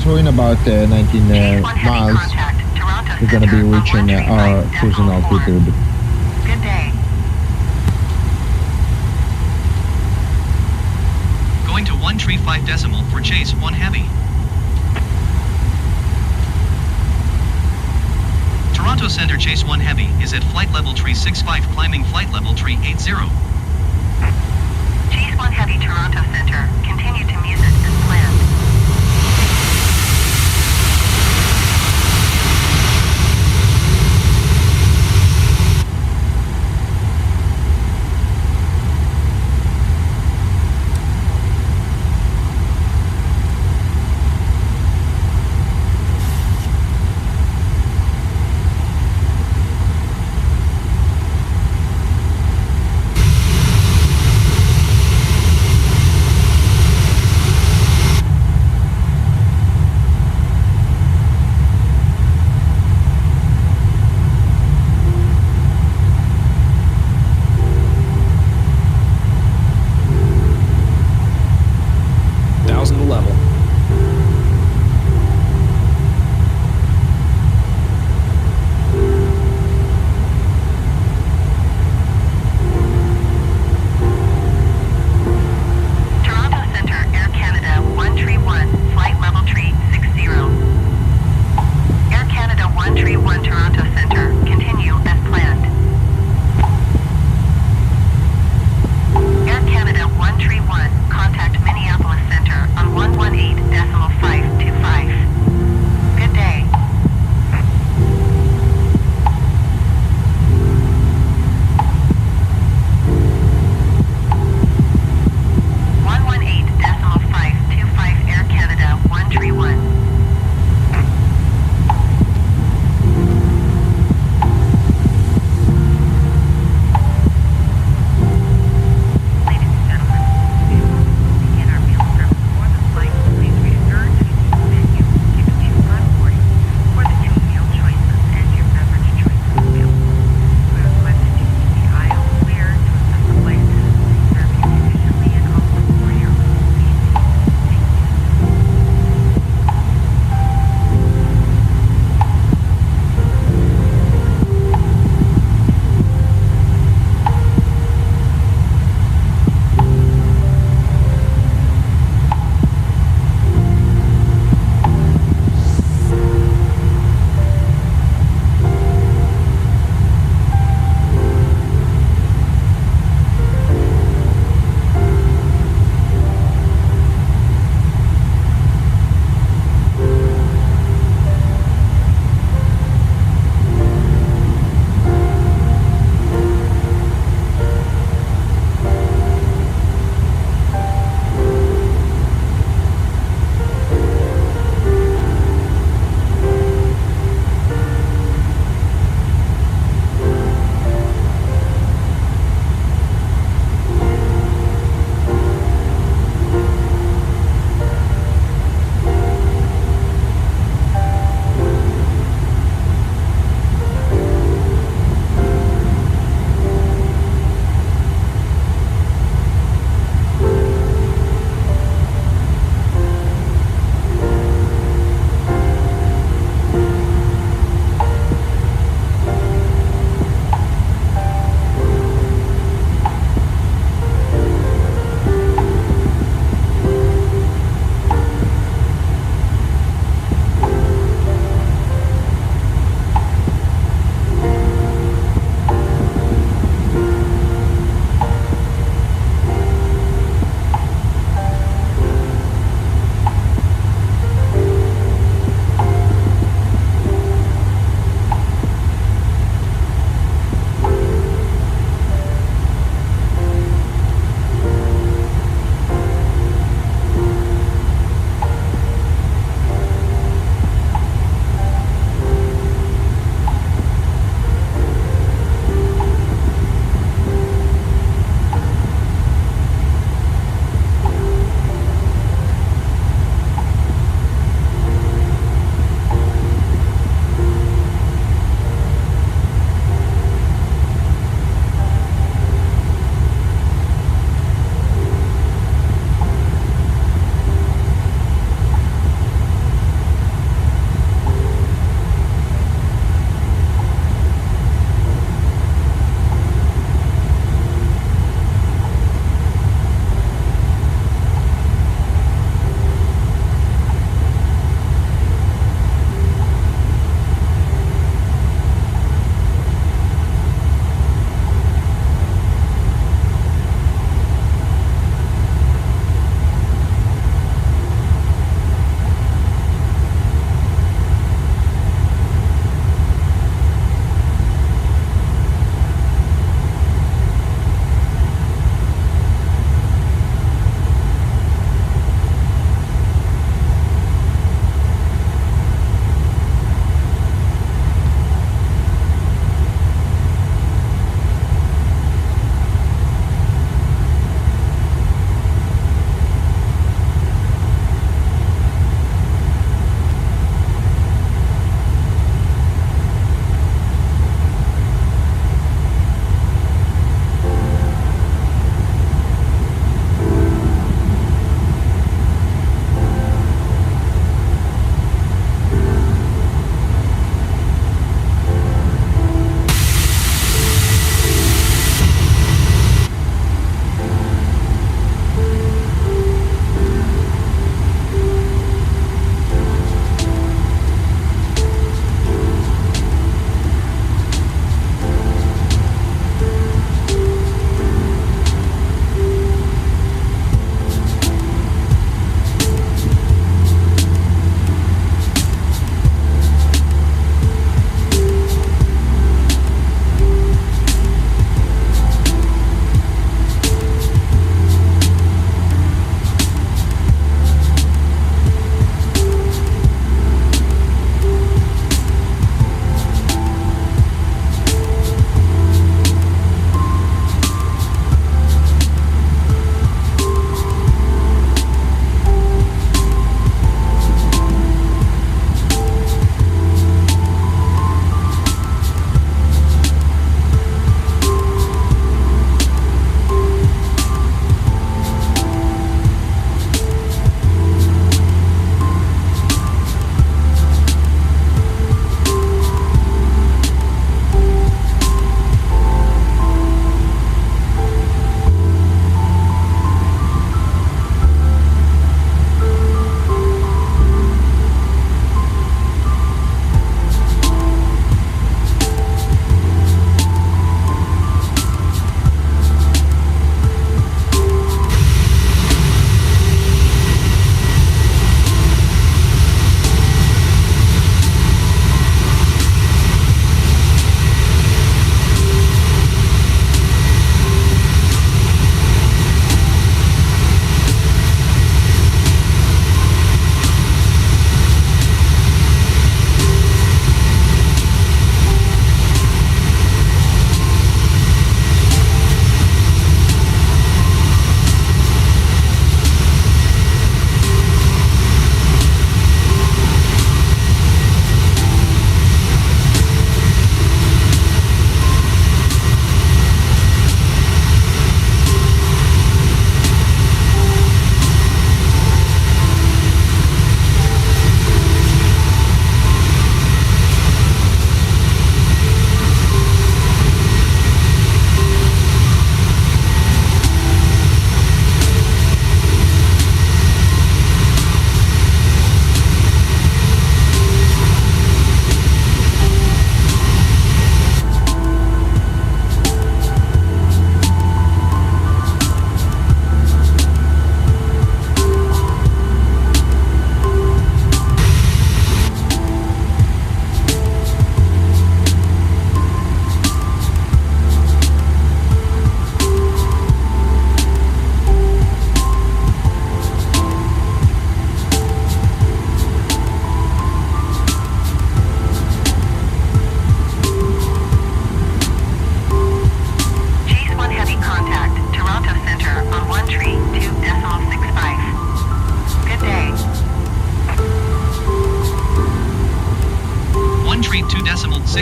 So in about 19 miles, we're going to be reaching our cruising altitude. Good day. Going to 135 decimal for Chase 1 Heavy. Toronto Center Chase 1 Heavy is at flight level 365, climbing flight level 380. Chase 1 Heavy, Toronto Center. Continue to MUSIT as planned.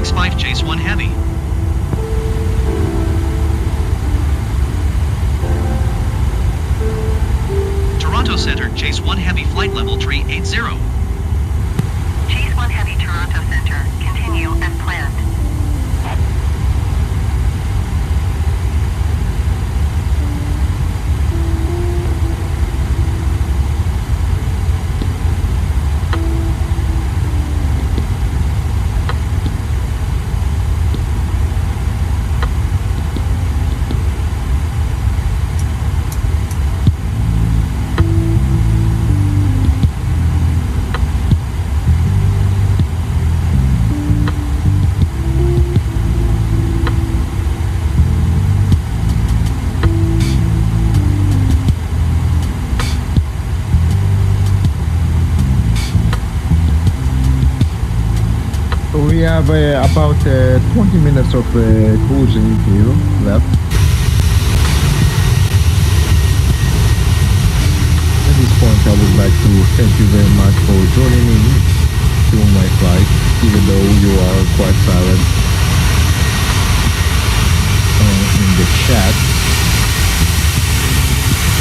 65 Chase 1 Heavy. Toronto Center, Chase 1 Heavy, flight level 380. Chase 1 Heavy, Toronto Center. Continue as planned. We have about 20 minutes of cruising here left. At this point, I would like to thank you very much for joining me during my flight, even though you are quite silent in the chat.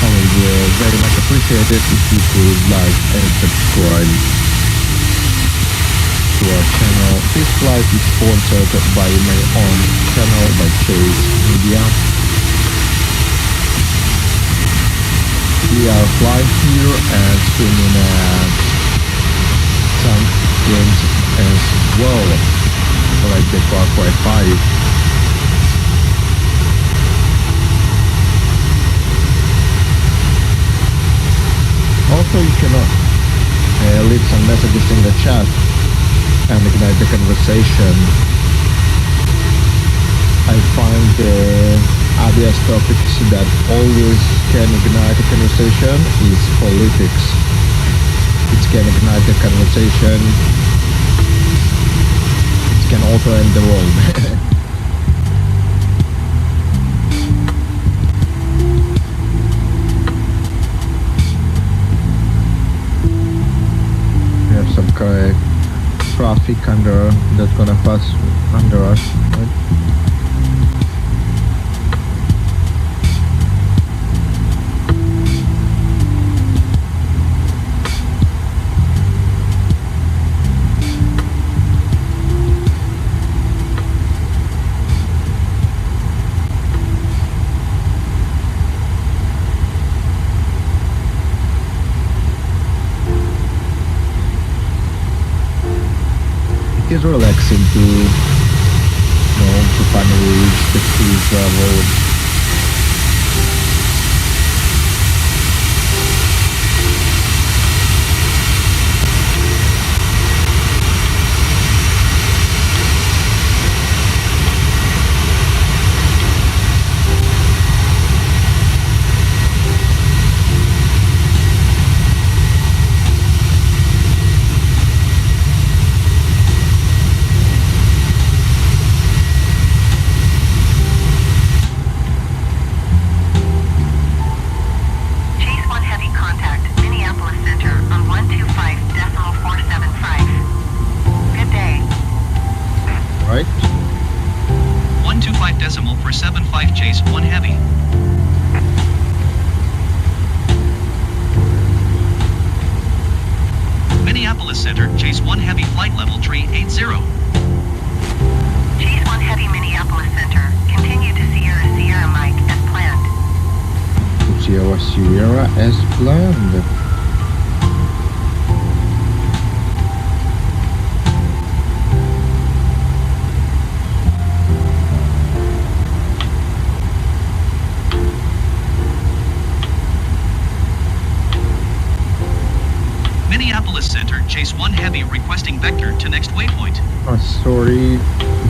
I would very much appreciate it if you could like and subscribe to our channel. This flight is sponsored by my own channel, by Cyyz Media. We are flying here and streaming some games as well, like the Far Cry 5. Also, you can leave some messages in the chat and ignite the conversation. I find obvious topics that always can ignite the conversation is politics. It can ignite the conversation. It can also end the world. We have some traffic that's gonna pass under us, right? It's relaxing to, to finally reach the cruise level. Center, Chase 1 Heavy, flight level 380. Chase 1 Heavy, Minneapolis Center. Continue to Sierra Mike as planned. Sierra as planned. Minneapolis Center, Chase 1 Heavy, requesting vector to next waypoint. Oh, sorry.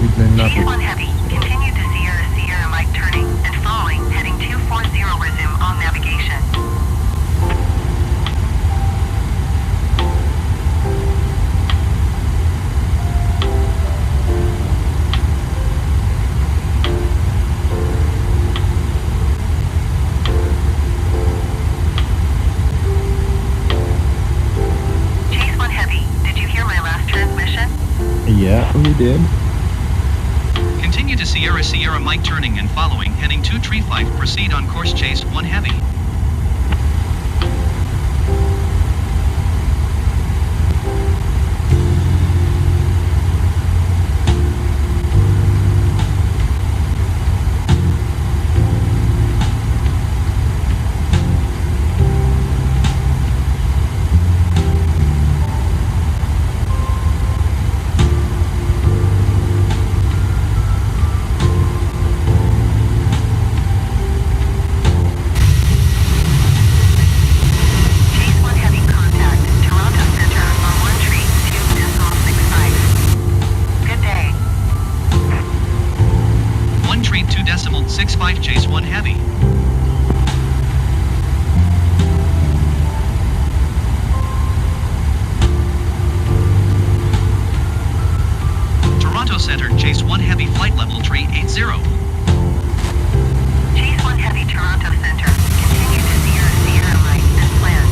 Chase 1 Heavy, continue to Sierra Mike turning and following, heading 240, resume all navigation. Yeah, we did. Sierra Sierra Mike turning and following, heading 235, proceed on course Chase 1 Heavy. Chase 1 Heavy contact, Toronto Center on 132.65. Good day. 132.65 Chase 1 Heavy. Toronto Center, Chase 1 Heavy, flight level 380. Chase 1 Heavy, Toronto Center. Continue to Sierra Sierra Mike as planned.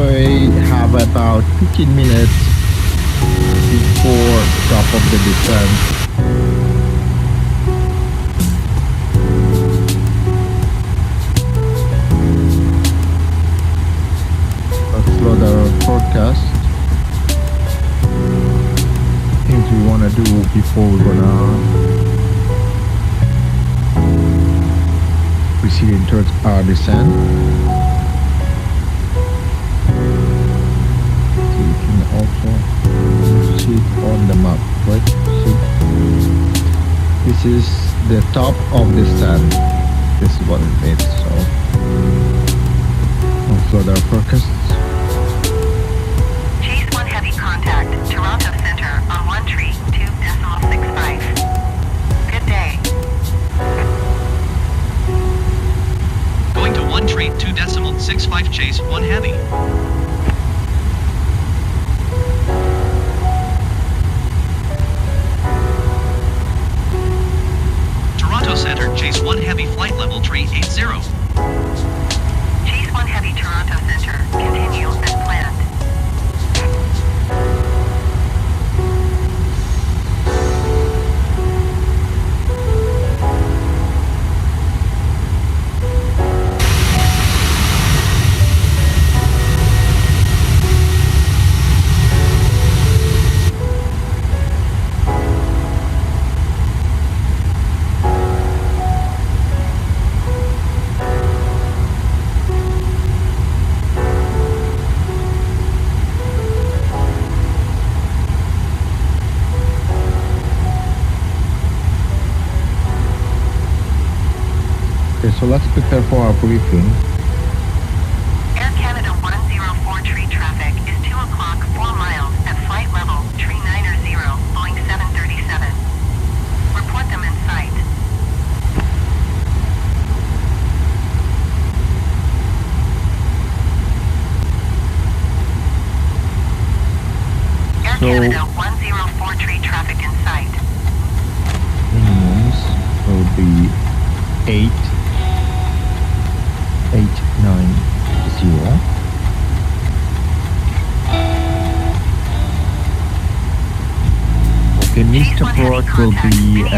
we have about 15 minutes before top of the descent. Let's load our forecast. Things we wanna do before we're gonna proceed towards our descent. So you can also see it on the map, right? See, this is the top of the sand. This is what it means. So offload our forecasts. Chase 1 Heavy contact, Toronto Center on 132.65. Good day. Going to 132.65 Chase 1 Heavy. Toronto Center, Chase 1 Heavy, flight level 380. Chase 1 Heavy, Toronto Center. Continue as planned. Okay, so let's prepare for our briefing. Air Canada 104 tree traffic is 2 o'clock 4 miles at flight level 390, Boeing 737. Report them in sight. Air So- Canada 104 tree traffic in sight. Minimums will be 890. Okay, missed approach will be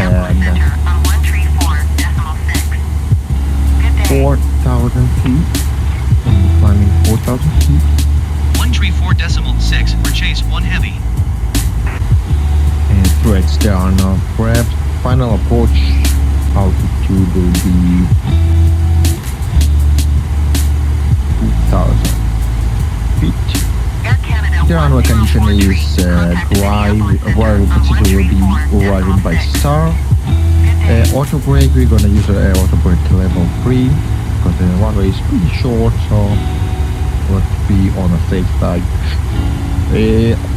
4,000 feet. And climbing 4,000 feet. 134.6 for Chase 1 Heavy. And threads there are now prepped. Final approach altitude will be 2,000 feet. The runway condition is dry, where procedure will be arriving by star. Auto brake, we're gonna use auto brake level 3 because the runway is pretty short, so let's be on a safe side.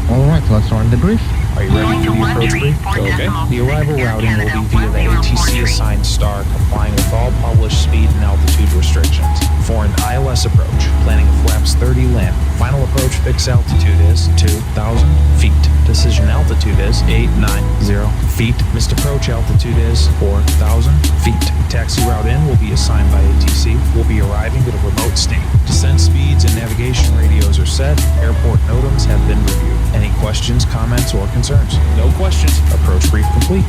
Alright, let's run the brief. Are you ready for the approach brief? Okay. The arrival routing will be via the ATC assigned star, complying with all published speed and altitude restrictions. For an ILS approach, planning a flaps 30 land. Final approach fixed altitude is 2,000 feet. Decision altitude is 890 feet. Missed approach altitude is 4,000 feet. Taxi route in will be assigned by ATC. We'll be arriving at a remote state. Descent speeds and navigation radios are set. Airport NOTAMs have been reviewed. Any questions, comments, or concerns? No questions. Approach brief complete.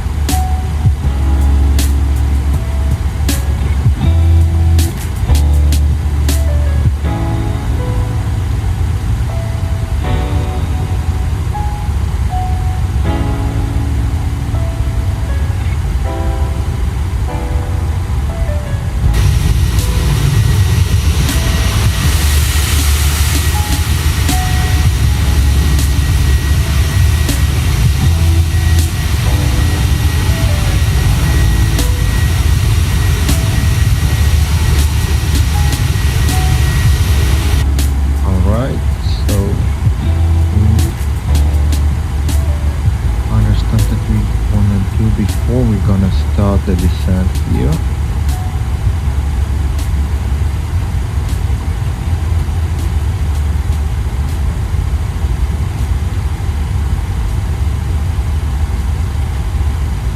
before we're gonna start the descent here.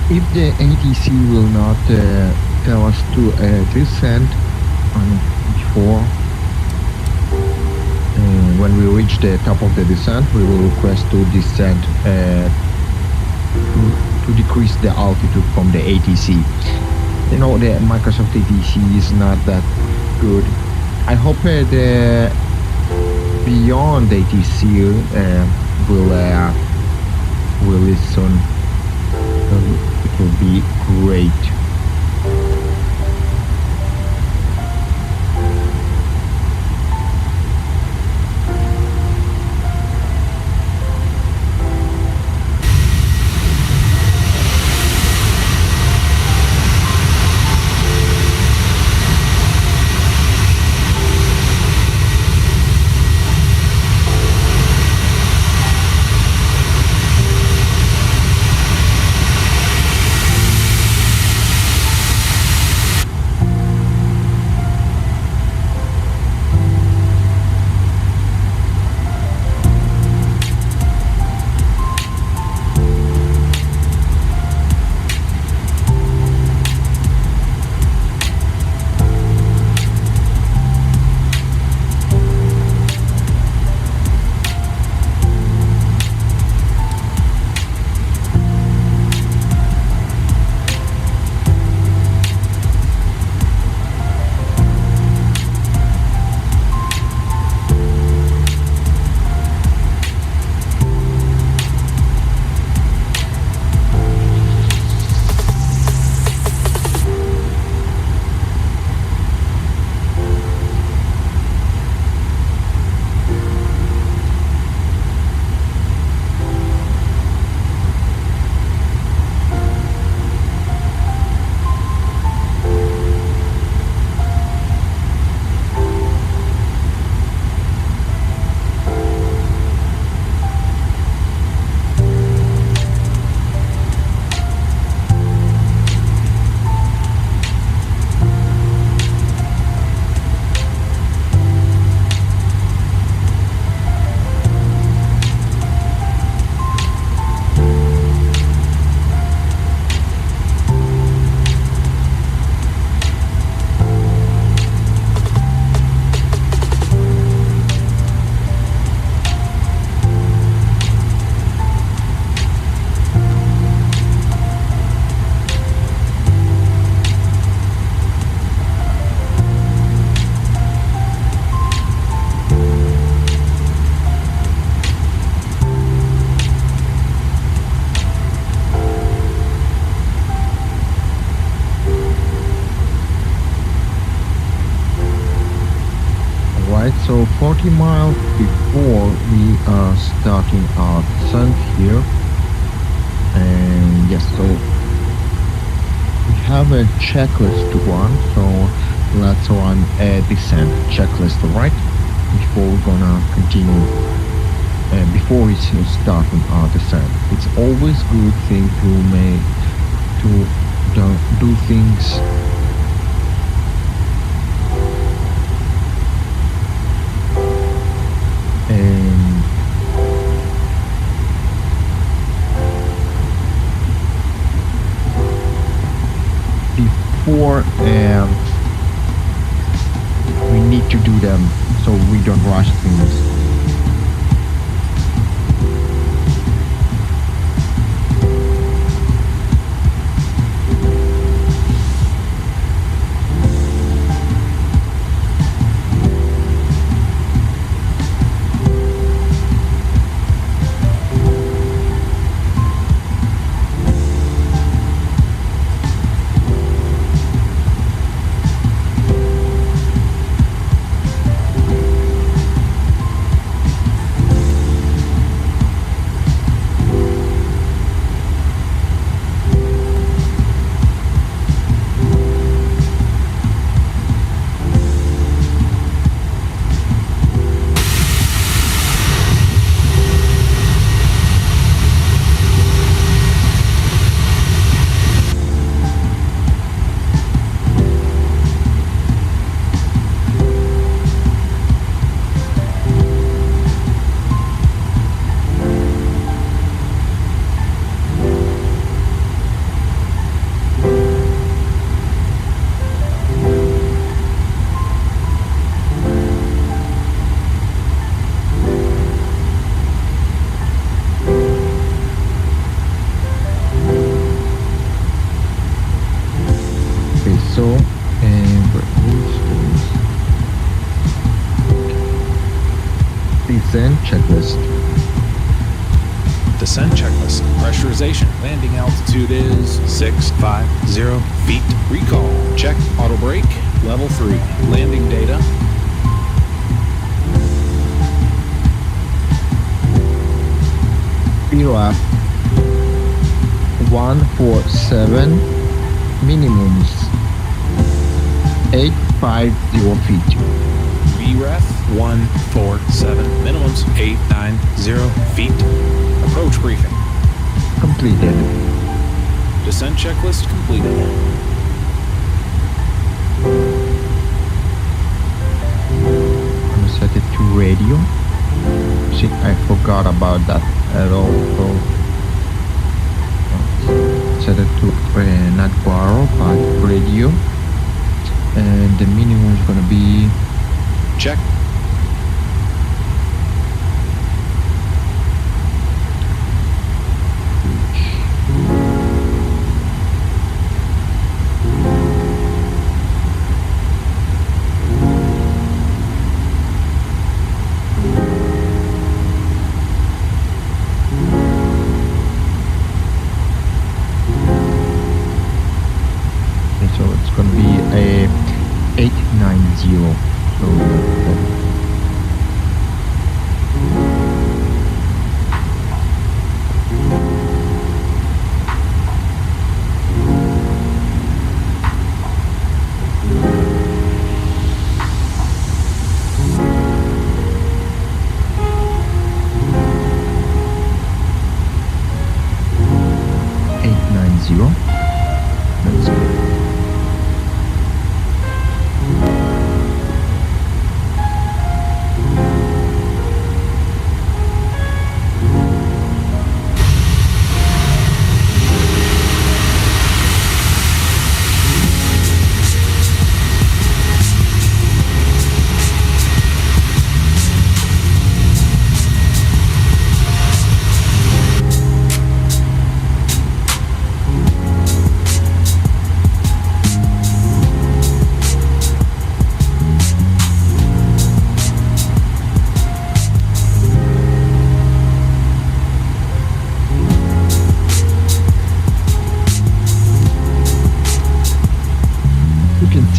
If the ATC will not tell us to descend before when we reach the top of the descent, we will request to descend to decrease the altitude from the ATC. You know, the Microsoft ATC is not that good. I hope the beyond ATC will listen. It will be great. So 40 miles before we are starting our descent here, and yes, so we have a checklist to run, so let's run a descent checklist, right, before we're gonna continue, before we starting our descent. It's always good thing to do things before we need to do them, so we don't rush things. Descent checklist. Descent checklist. Pressurization. Landing altitude is 650 feet. Recall. Check auto brake. Level 3. Landing data. VRAP 147, minimums 850 feet. VREF 147. Minimums 890 feet. Approach briefing. Completed. Descent checklist completed. I'm gonna set it to radio. See, I forgot about that at all. So set it to not borrow but radio, and the minimum is gonna be Check. so it's gonna be a 890. So that's 890. That's good.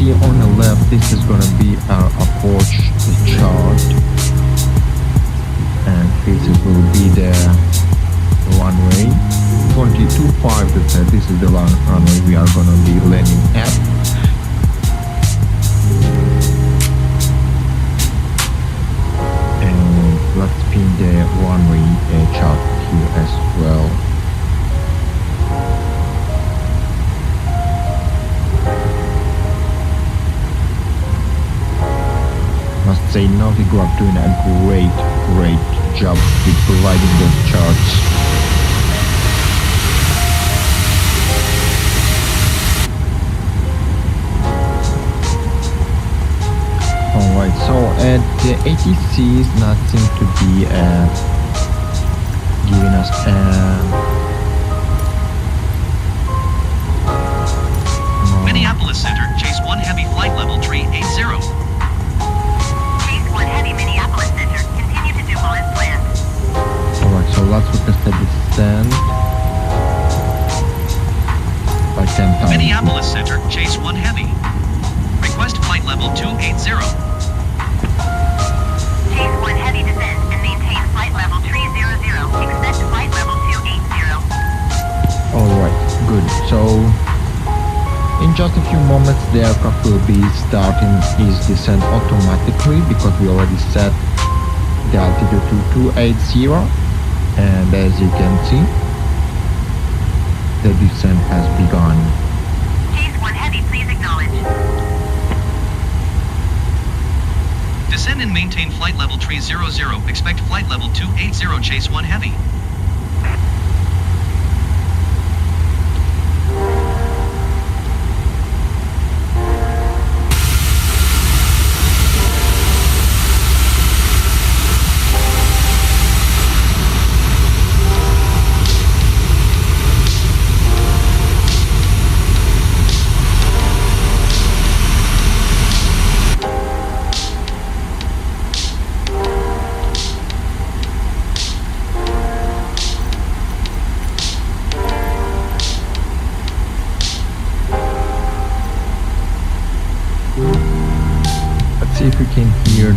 On the left, this is going to be our approach chart, and this will be the runway 22.5%. This is the runway we are going to be landing at. And let's pin the runway chart here as well. Must say Naughty Grub doing a great job with providing those charts. Alright, so the ATC is not seem to be giving us Minneapolis Center, Chase 1 Heavy flight level 380. Minneapolis Center. Continue to DUPUL as planned. Alright, so let's request a descent by 10,000. Minneapolis Center, Chase 1 Heavy. Request flight level 280. Chase 1 Heavy descend and maintain flight level 300. Expect flight level 280. Alright, good. So in just a few moments the aircraft will be starting its descent automatically because we already set the altitude to 280, and as you can see the descent has begun. Chase 1 Heavy, please acknowledge. Descend and maintain flight level 300. Expect flight level 280. Chase 1 Heavy.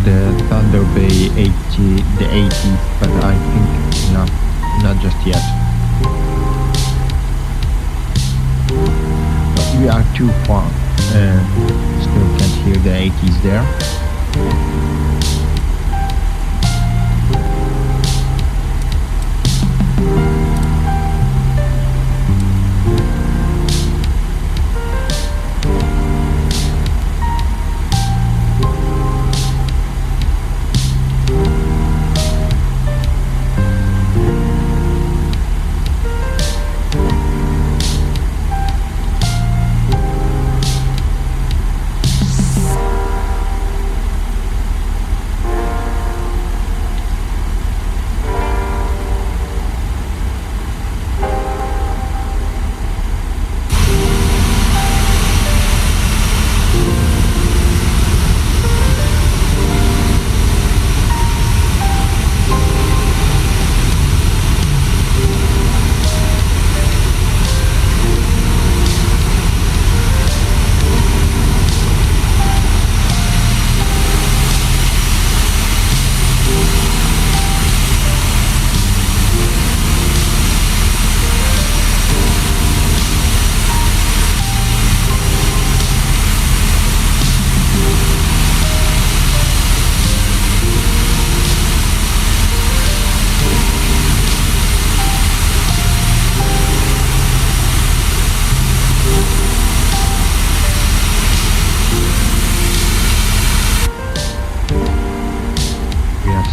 the Thunder Bay 80, the 80s, but I think not just yet. But we are too far. Still can't hear the 80s there.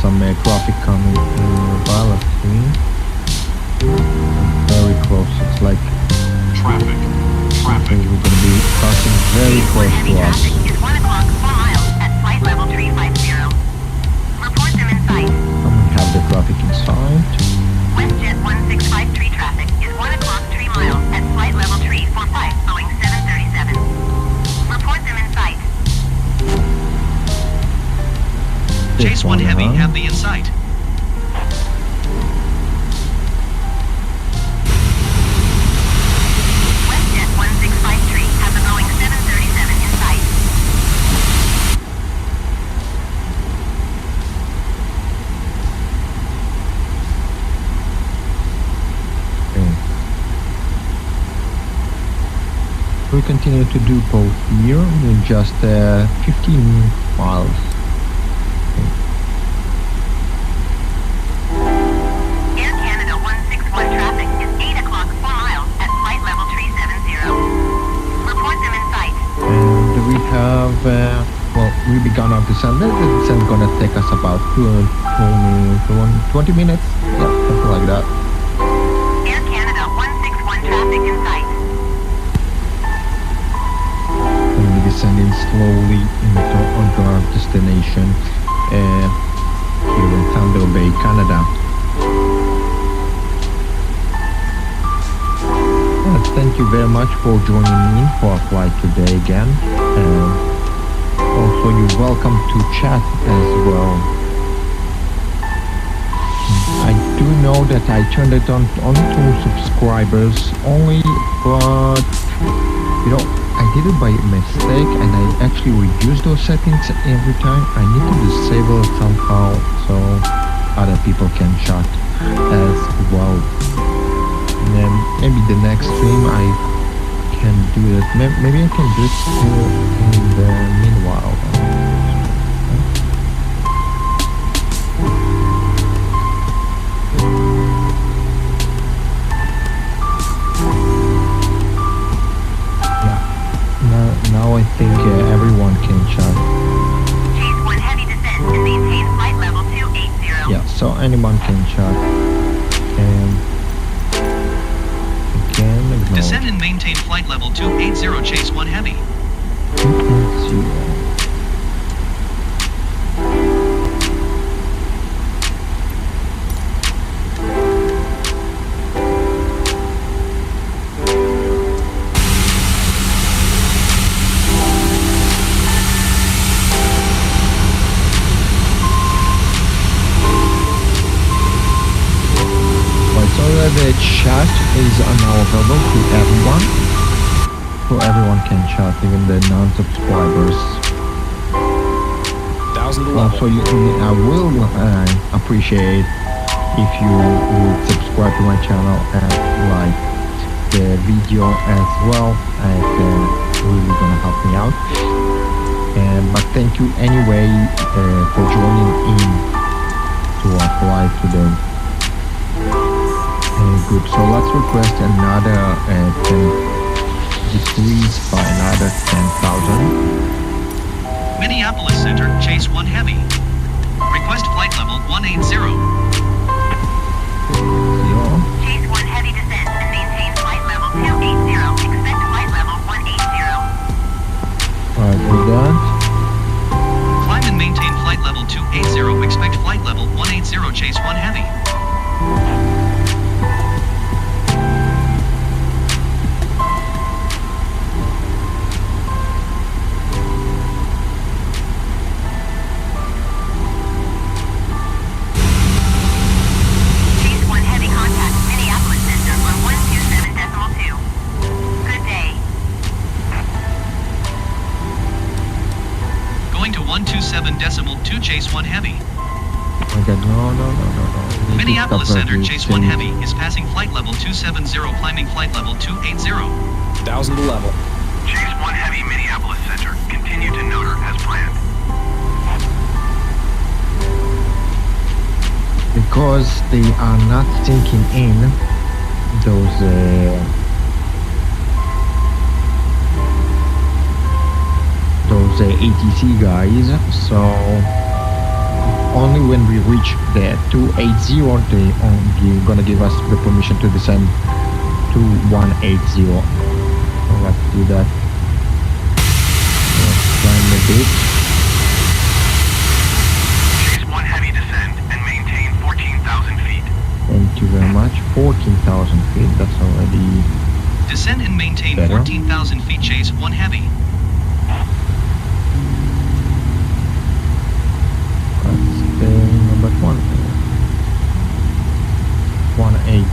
Some traffic coming in pilot screen. Very close. It's like Traffic. we're gonna be passing very close to us. It's 1 o'clock, 4 miles at flight level 350. Report them in sight. And we have the traffic inside. WestJet 1653 traffic is 1 o'clock, 3 miles at flight level 345, Boeing 737. Report them in sight. Chase 1 Heavy have the in sight. WestJet 1653 has a Boeing 737 in sight. We continue to do both here in just 15 miles. Air Canada 161 traffic is 8 o'clock, 4 miles at flight level 370. Report them in sight. And we have, we began our descent. The descent is gonna take us about 20 minutes. Yeah, something like that. Air Canada 161 traffic in sight. And we're descending slowly onto our destination here in Thunder Bay, Canada. Thank you very much for joining me for our flight today again. Also, you're welcome to chat as well. I do know that I turned it on to subscribers only, but I did it by mistake and I actually reduced those settings every time. I need to disable it somehow so other people can chat as well. And then maybe the next stream I can do it. Maybe I can do it in the meanwhile. Now I think everyone can chat. Chase 1 heavy descent and maintain flight level 280. Yeah, so anyone can chat. And again, ignore. Descend and maintain flight level 280 Chase 1 Heavy. 280. The chat is now available to everyone, so everyone can chat, even the non-subscribers. 1,000 to level. Also, I will appreciate if you would subscribe to my channel and like the video as well. It's really gonna help me out. But thank you anyway for joining in to our flight today. Good. So let's request another decrease by another 10,000. Minneapolis Center, Chase 1 Heavy. Request flight level 180. Chase 1 Heavy descend and maintain flight level 280. Expect flight level 180. Alright, with that. Climb and maintain flight level 280. Expect flight level 180. Chase 1 Heavy. Going to 127.2 Chase 1 Heavy. Oh my god, no. Minneapolis Center, Chase 1 Heavy is passing flight level 270, climbing flight level 280. 1,000 to level. Chase 1 Heavy, Minneapolis Center. Continue to Noter as planned. Because they are not sinking in those ATC guys, so only when we reach the 280 they're gonna give us the permission to descend to 180. So let's do that. Let's climb a bit. Chase 1 Heavy descend and maintain 14,000 feet. Thank you very much. 14,000 feet, that's already Descend and maintain better. 14,000 feet. Chase 1 Heavy. Number 1 18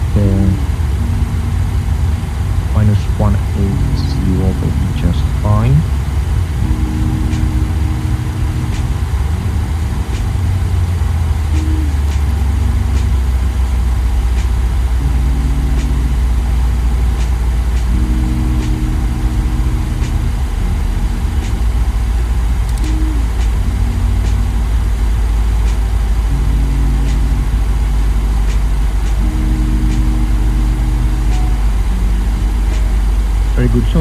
minus 180 will be just fine. Very good. So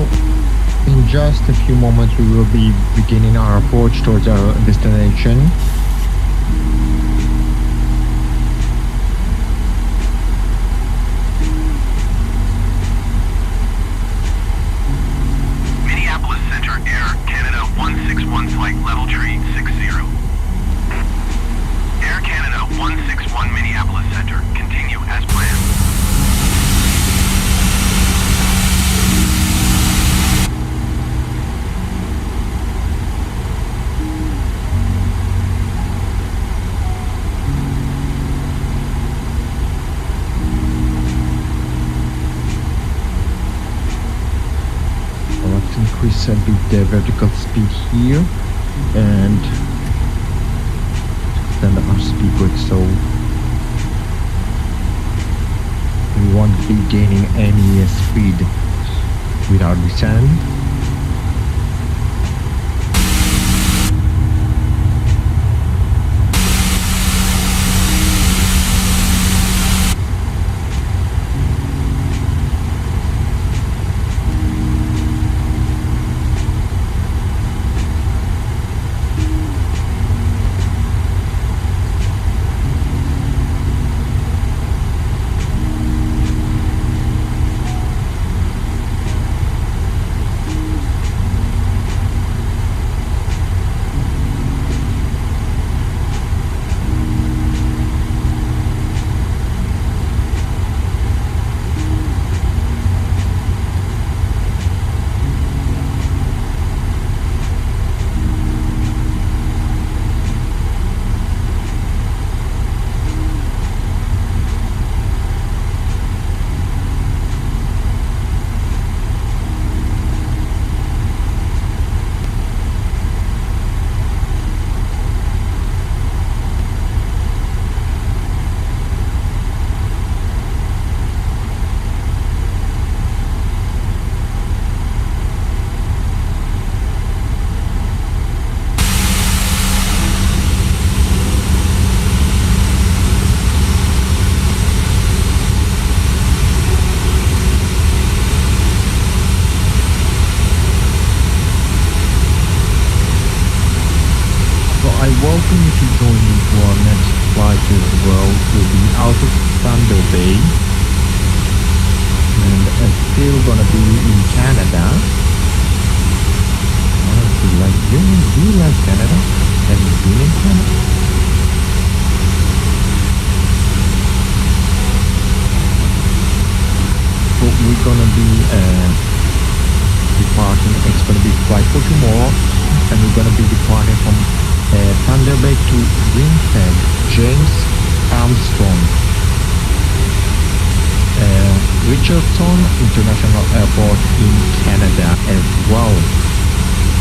in just a few moments we will be beginning our approach towards our destination. Minneapolis Center, Air Canada 161 flight level tree 60. Air Canada 161 Minneapolis Center. Continue as planned. Increase a bit the vertical speed here and extend our speed brake, so we won't be gaining any speed without descent. will be out of Thunder Bay. And still gonna be in Canada. Do you like Canada? Have you been in Canada? So we're gonna be departing. It's gonna be flight for tomorrow, and we're gonna be departing from Thunder Bay to Winnipeg, James Armstrong, Richardson International Airport in Canada as well.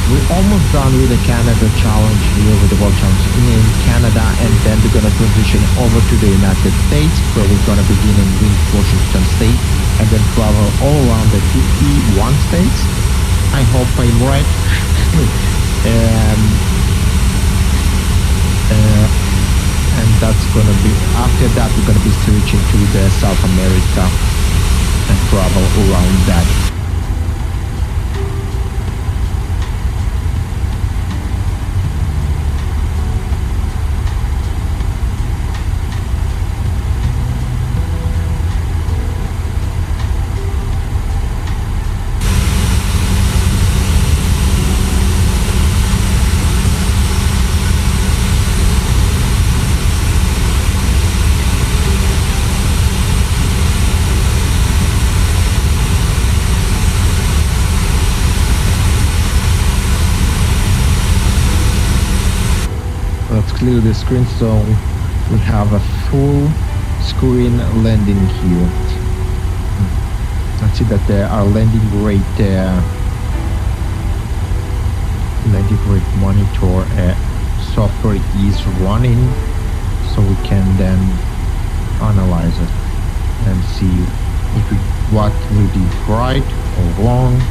We're almost done with the Canada Challenge here with the World Challenge in Canada, and then we're gonna transition over to the United States, where we're gonna begin in Washington State and then travel all around the 51 states. I hope I'm right. And that's gonna be, after that we're gonna be switching to the South America and travel around that. Let's clear the screen so we have a full screen landing here. Let's see that our landing rate monitor software is running, so we can then analyze it and see if what we did right or wrong.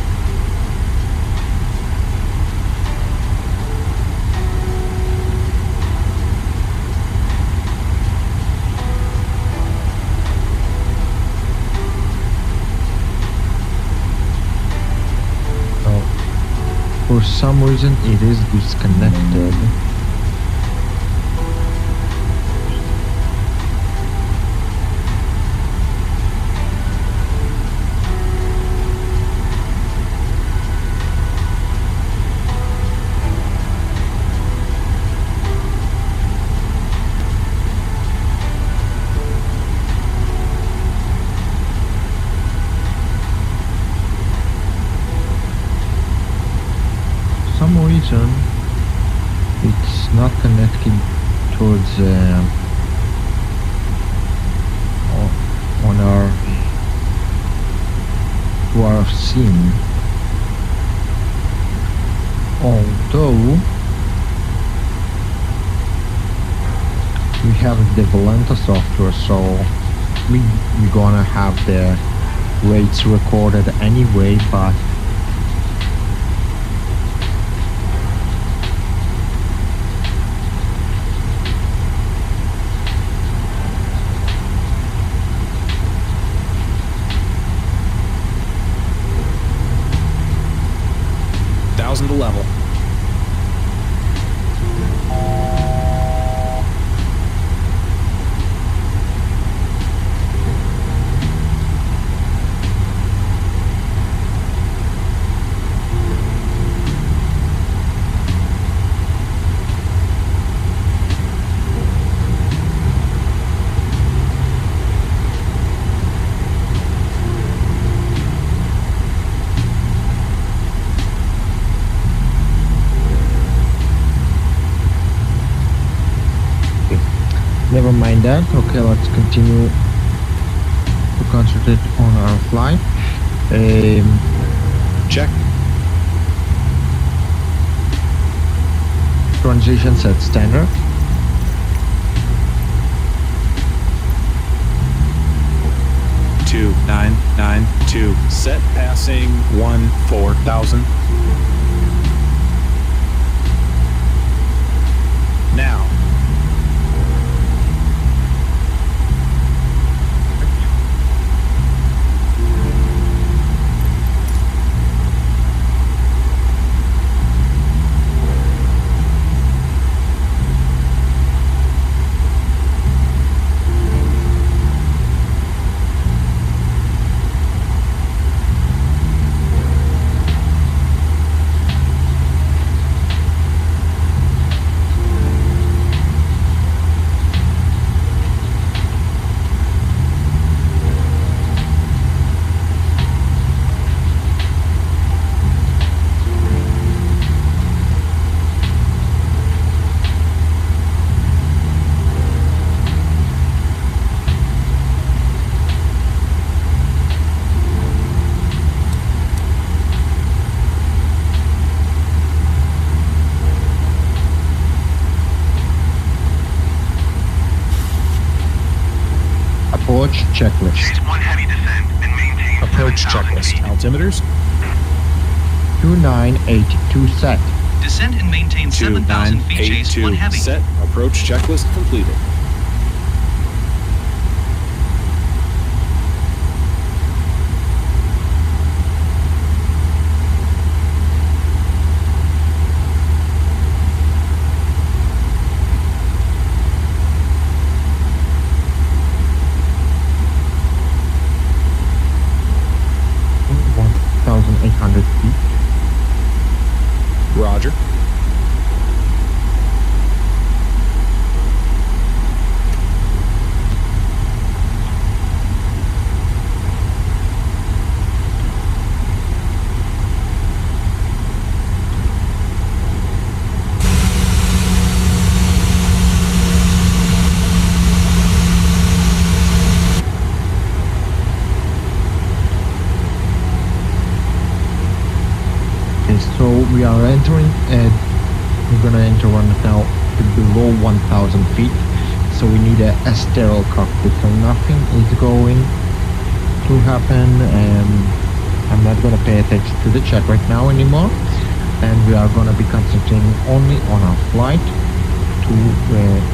For some reason it is disconnected. Reason it's not connected towards on our scene, although we have the Volanta software, so we're gonna have the rates recorded anyway, but to level. never mind that. Okay, let's continue to concentrate on our flight. Check. Transition set standard. Two 992 set passing 14,000. Now. approach checklist. Chase 1 Heavy descend and maintain Approach 7,000 checklist. feet. Altimeters? 2982 set. Descend and maintain 7,000 feet. Chase 1 Heavy. Set. Approach checklist completed. Roger. So we are entering, we're gonna enter one now to below 1,000 feet. So we need a sterile cockpit. So nothing is going to happen. I'm not gonna pay attention to the chat right now anymore, and we are gonna be concentrating only on our flight to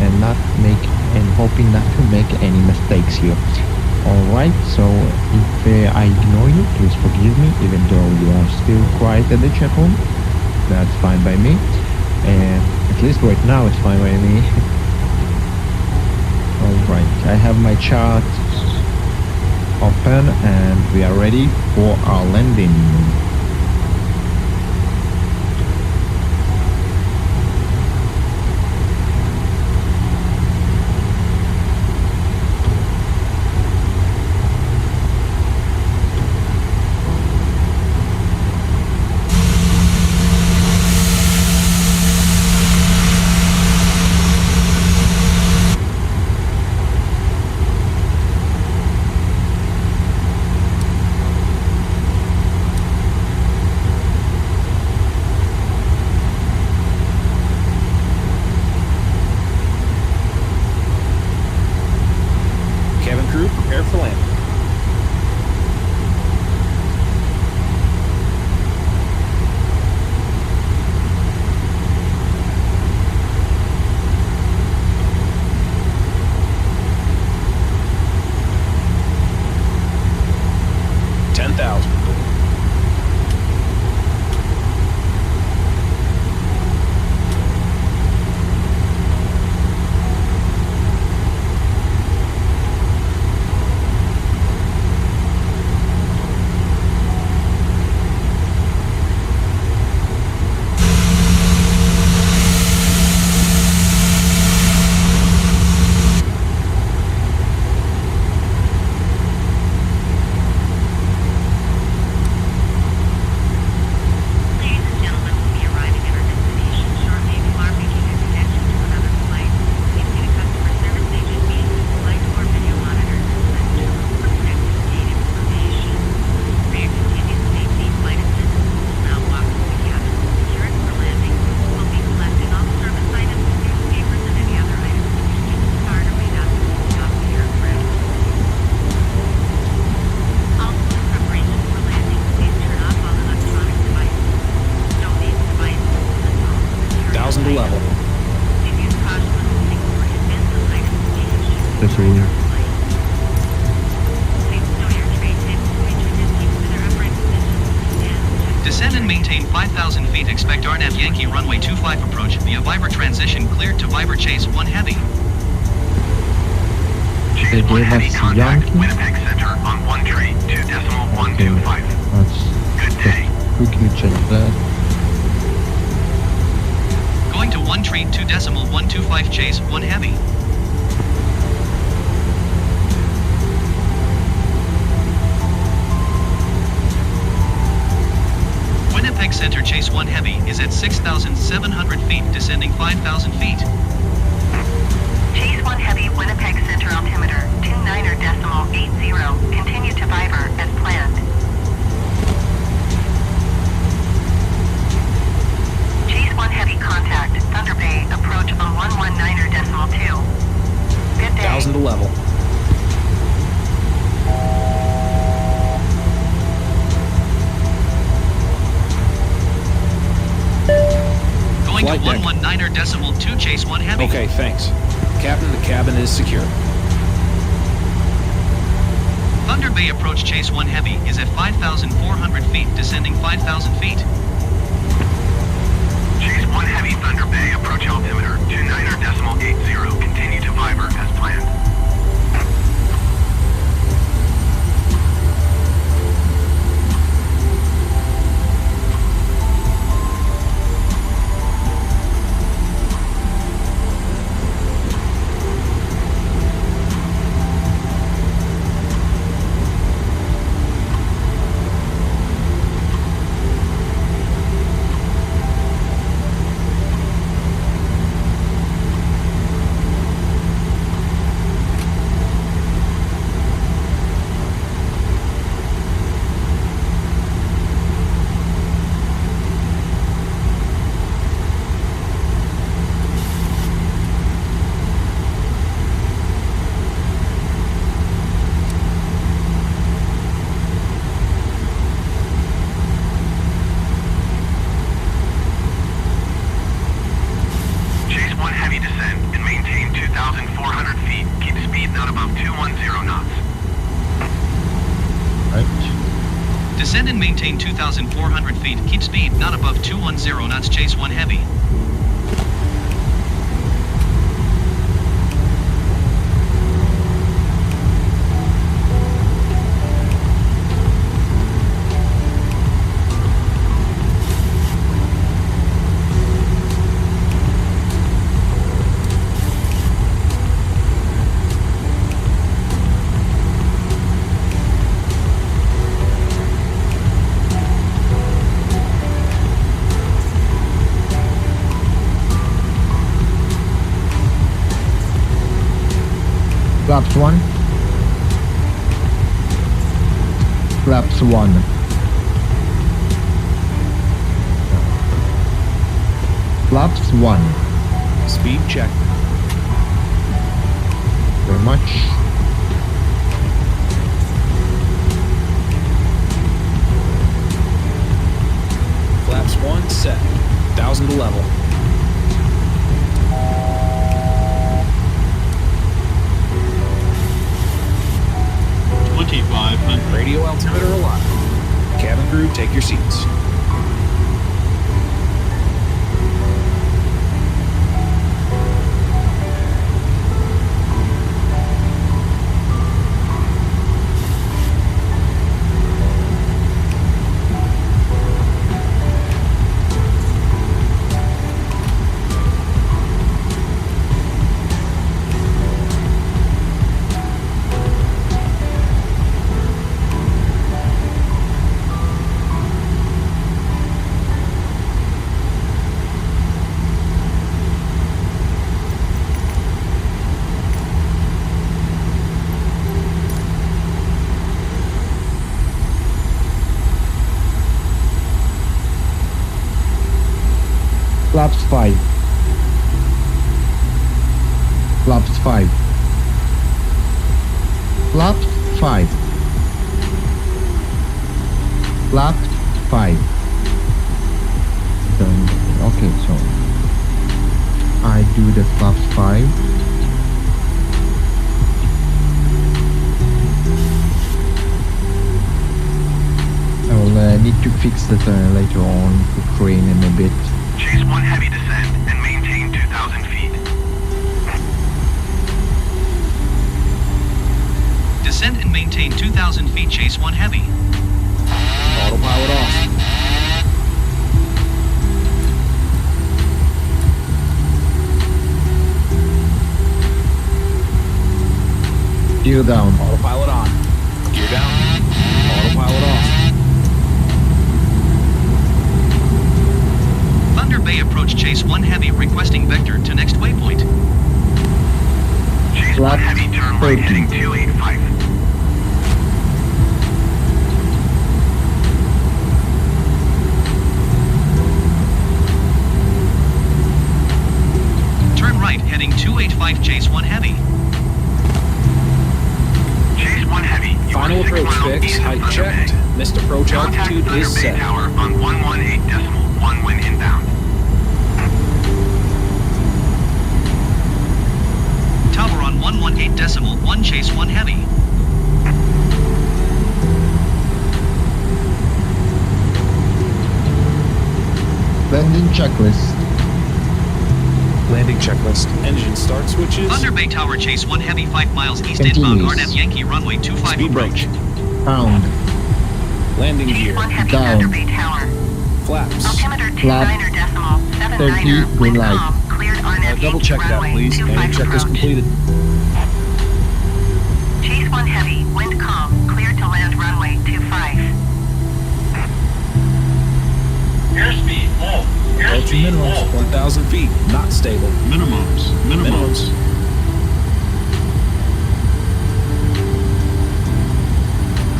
and not make and hoping not to make any mistakes here. Alright, so if I ignore you, please forgive me, even though you are still quiet at the chat room. That's fine by me. And at least right now it's fine by me. Alright, I have my chart open and we are ready for our landing. Crew, prepare for landing. Descend and maintain 5,000 feet. Expect RNAV Yankee runway 25 approach via Viber transition cleared to Viber Chase 1 Heavy. Chase 1 Heavy contact Winnipeg Center on 13.2.125. Good day. Quickly check that. Going to 1.2.125 Chase 1 Heavy. Winnipeg Center Chase 1 Heavy is at 6,700 feet, descending 5,000 feet. Chase 1 Heavy, Winnipeg Center altimeter 29.80. Continue to Viber as planned. Chase 1 Heavy contact Thunder Bay approach on 119.2. Good day. 1,000 to level. Going Flight to deck. 119.2 Chase 1 Heavy. Okay, thanks. Captain, the cabin is secure. Thunder Bay approach Chase 1 Heavy is at 5,400 feet, descending 5,000 feet. Chase 1 Heavy, Thunder Bay, approach altimeter 29.80. Continue to Viber as planned. Chase 1 Heavy, descend and maintain 2,400 feet. Keep speed not above 210 knots. Right. Descend and maintain 2,400 feet. Keep speed not above 210 knots. Chase 1 Heavy. Flaps 1. Flaps 1. Flaps 1. Speed check. Very much. Flaps 1 set. 1,000 to level. Radio altimeter alive. Cabin crew, take your seats. Flaps 5. Flaps 5. Flaps 5. Flaps 5. Okay, so I do the flaps 5. I will need to fix that later on, the crane in a bit. Chase 1 Heavy, descend and maintain 2,000 feet. Descend and maintain 2,000 feet. Chase 1 Heavy. Autopilot off. Gear down. Autopilot on. Gear down. Autopilot off. Thunder Bay approach Chase 1 Heavy, requesting vector to next waypoint. Chase 1 Heavy, turn right, heading 285. Turn right, heading 285. Chase 1 Heavy. Chase 1 Heavy, you Final are 6 approach miles fix. east of Height Thunder checked. Bay. Missed approach Contact altitude Thunder is Bay set. Tower on 118.1 when inbound. 18.1 Chase 1 Heavy. Landing checklist. Landing checklist. Engine start switches. Thunder Bay Tower Chase 1 Heavy 5 miles east Continues. inbound RNF Yankee runway 25 Speed approach. Pound. Landing gear. Chase 1 Heavy Down. Thunder Bay Tower. Flaps. Altimeter Flap. 29.79 30, green light. calm, cleared RNF Double Yankee check that, runway please. 25 Landing checklist approach. completed. Chase 1 Heavy, wind calm, cleared to land runway 25. Airspeed full. Approaching minimums. 1,000 feet. Not stable. Minimums.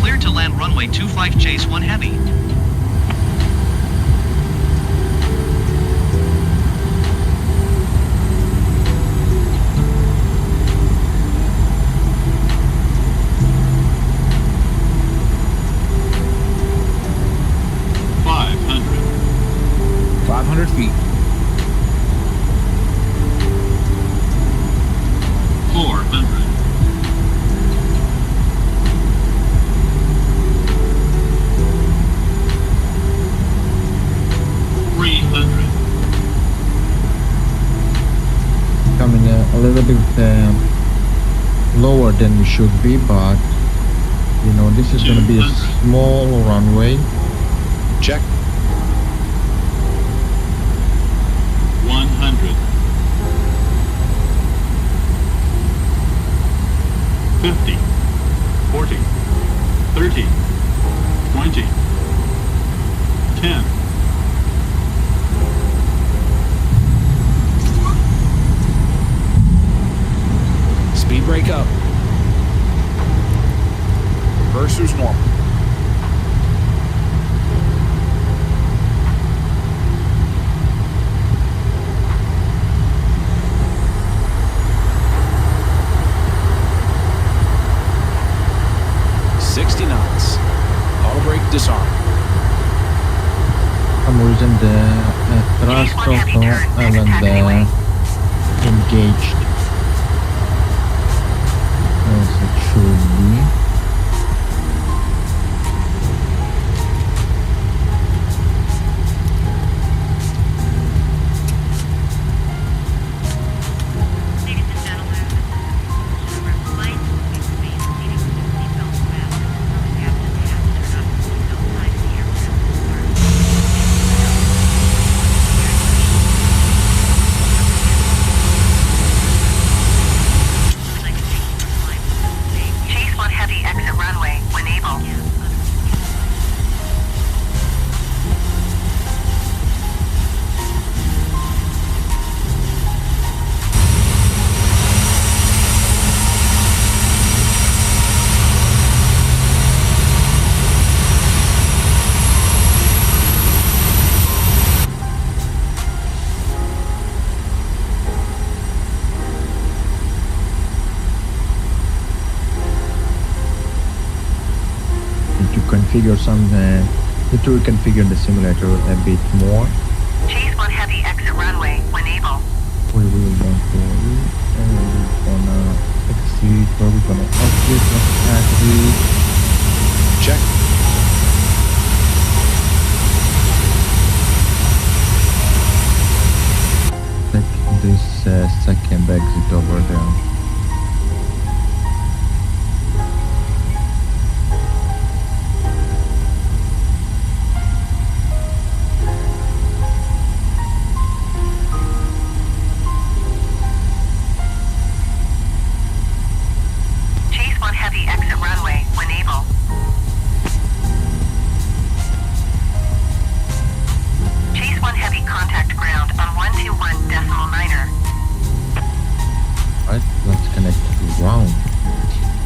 Clear to land runway 25 Chase 1 Heavy. Feet. 400. 300. Coming a little bit lower than we should be, but you know, this is going to be a small runway. Check. 100. 50. 40. 30. 20. 10. Speed brake up. Reverser's normal. Disarm. I'm using the thrust auto and engaged as it should be. Ladies and gentlemen, this is a flight. Please proceed to the seatbelt fasten until the captain has turned off the seatbelt sign in the aircraft. Chase 1 Heavy exit runway when able. Configure some need to reconfigure the simulator a bit more. Chase 1 Heavy exit runway when able. We will go forward and we're gonna exit where we're gonna exit the capacity. Check. Take this second exit over there. Chase 1 Heavy exit runway when able. Chase 1 Heavy contact ground on 121.9er. Right, let's connect to ground.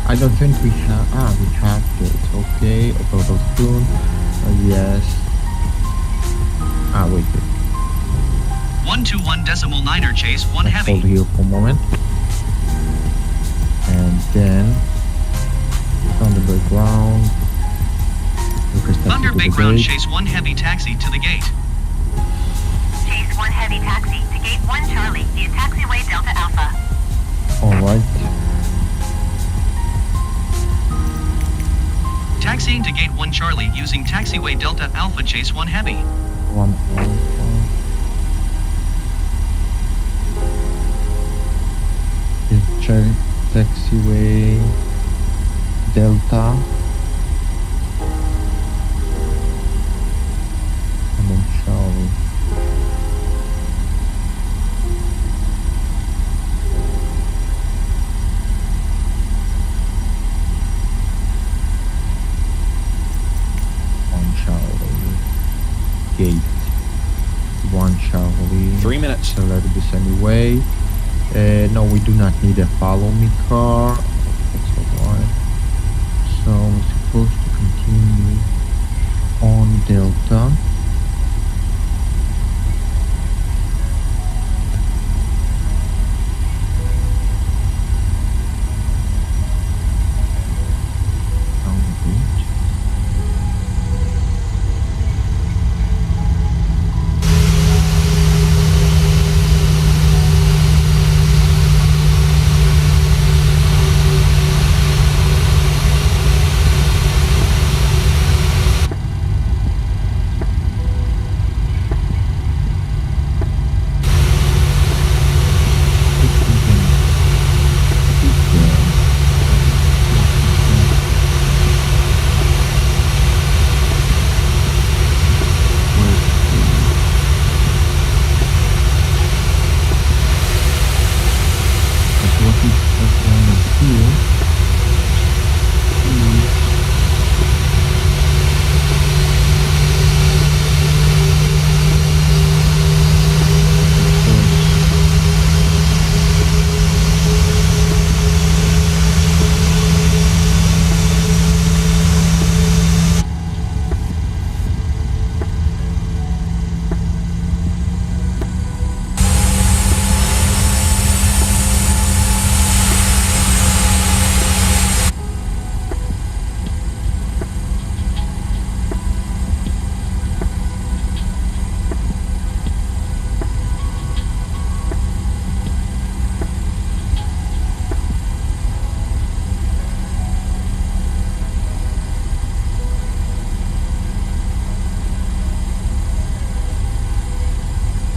I don't think we have. We have to. It's okay. Auto tune. Yes. Wait. 121.9er Chase 1 Let's Heavy. hold here for a moment. And then Thunderbird ground. Thunder Bay ground Chase 1 Heavy taxi to the gate. Chase 1 Heavy taxi to gate 1 Charlie via taxiway Delta Alpha. Alright. Proceeding to gate 1 Charlie using taxiway Delta Alpha Chase 1 Heavy. 1 Alpha. Check taxiway Delta. And then Charlie. Gate 1 Charlie. 3 minutes. So let this anyway. No, we do not need a follow me car. That's alright. So we're supposed to continue on Delta.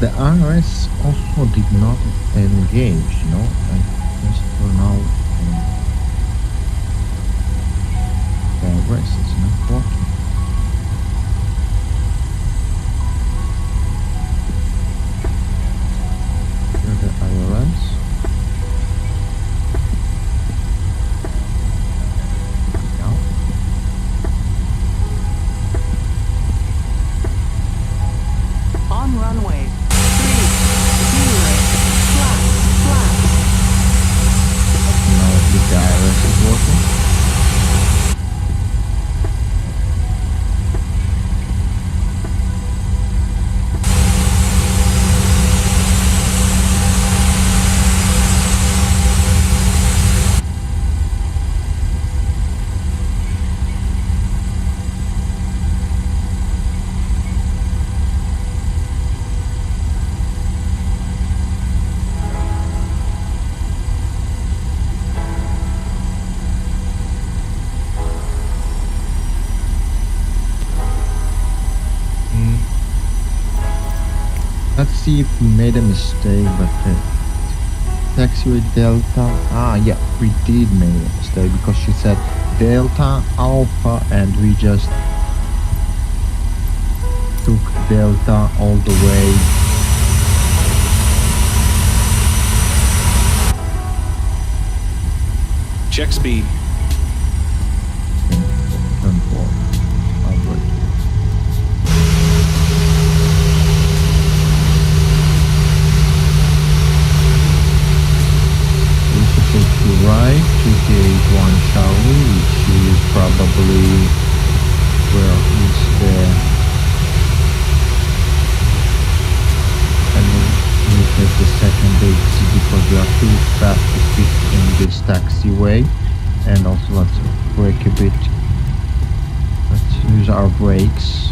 The RS also did not engage, you know, like just for now the RS is not working. Here the IRS. On runway 30, flat. Now the IRS is working. Let's see if we made a mistake, but taxiway Delta. Yeah, we did make a mistake because she said Delta Alpha and we just took Delta all the way. Check speed. Turn forward. Outward. Right to gate 1 Charlie, which is probably where is the and we take the second exit because we are too fast to fit in this taxiway. And also let's brake a bit. Let's use our brakes.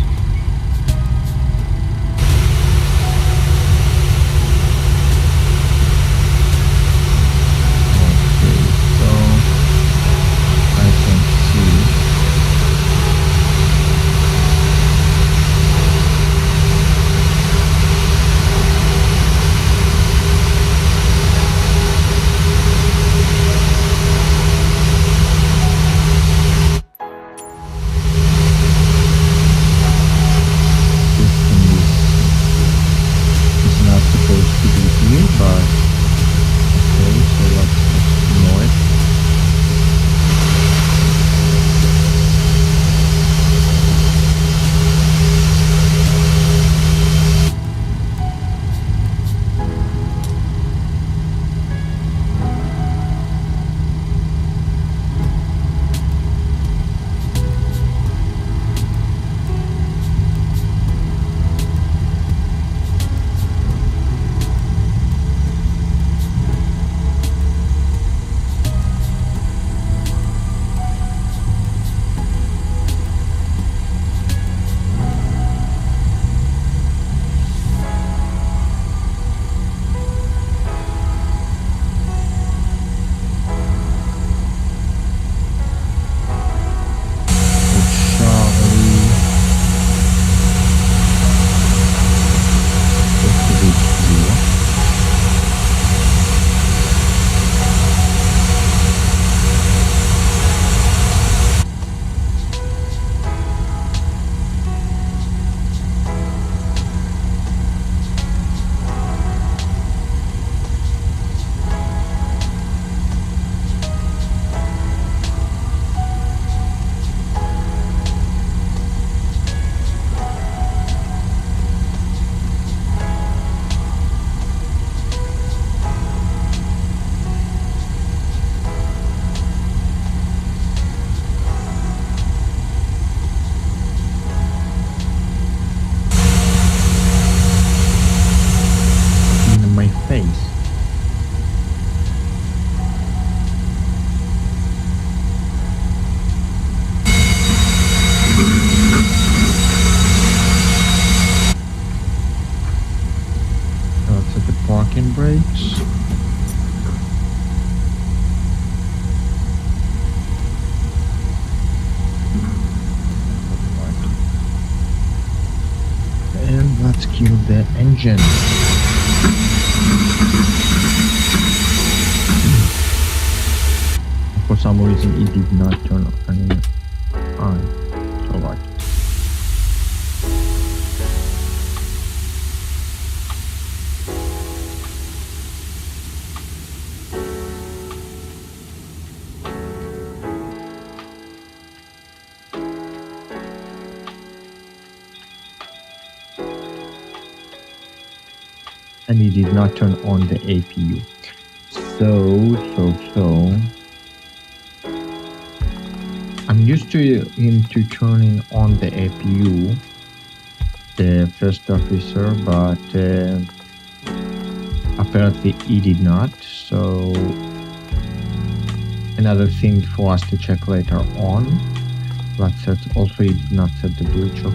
engine. For some reason it did not turn on. It's alright. And it did not turn on the APU. So I'm used to him to turning on the APU, the first officer, but apparently he did not. So another thing for us to check later on. But also he did not set the bridge off.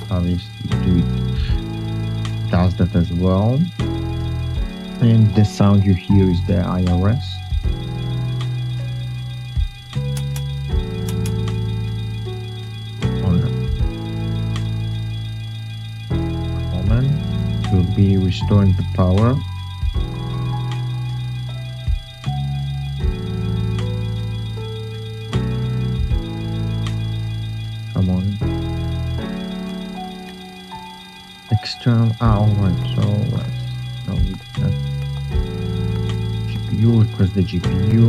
Obviously does that as well. And the sound you hear is the IRS. Will be restoring the power. Come on. External. Alright, so let's go with that. GPU, request the GPU.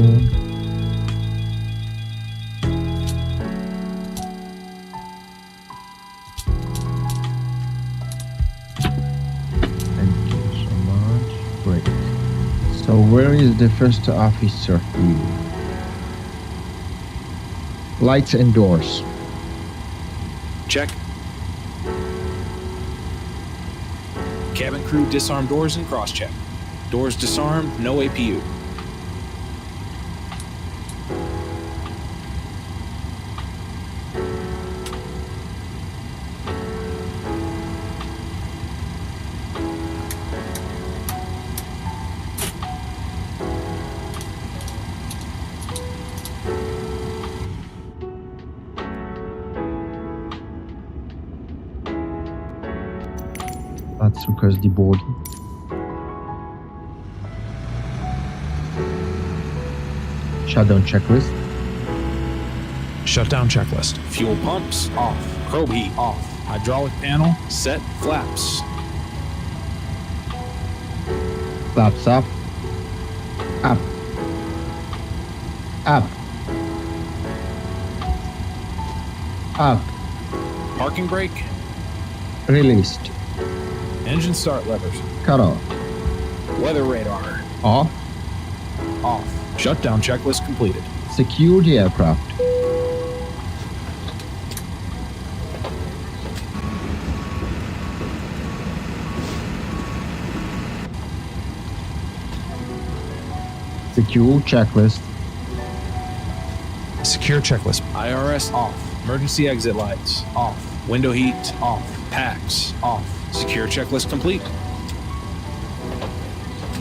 So where is the first officer here? Lights and doors. Check. Cabin crew disarm doors and cross-check. Doors disarmed, no APU. That's because the body. Shutdown checklist. Shutdown checklist. Fuel pumps off. Probe heat off. Hydraulic panel set. Flaps. Flaps up. Up. Up. Up. Parking brake. Released. Engine start levers. Cut off. Weather radar. Off. Off. Shutdown checklist completed. Secure the aircraft. Secure checklist. Secure checklist. IRS off. Emergency exit lights off. Window heat off. Packs off. Secure checklist complete.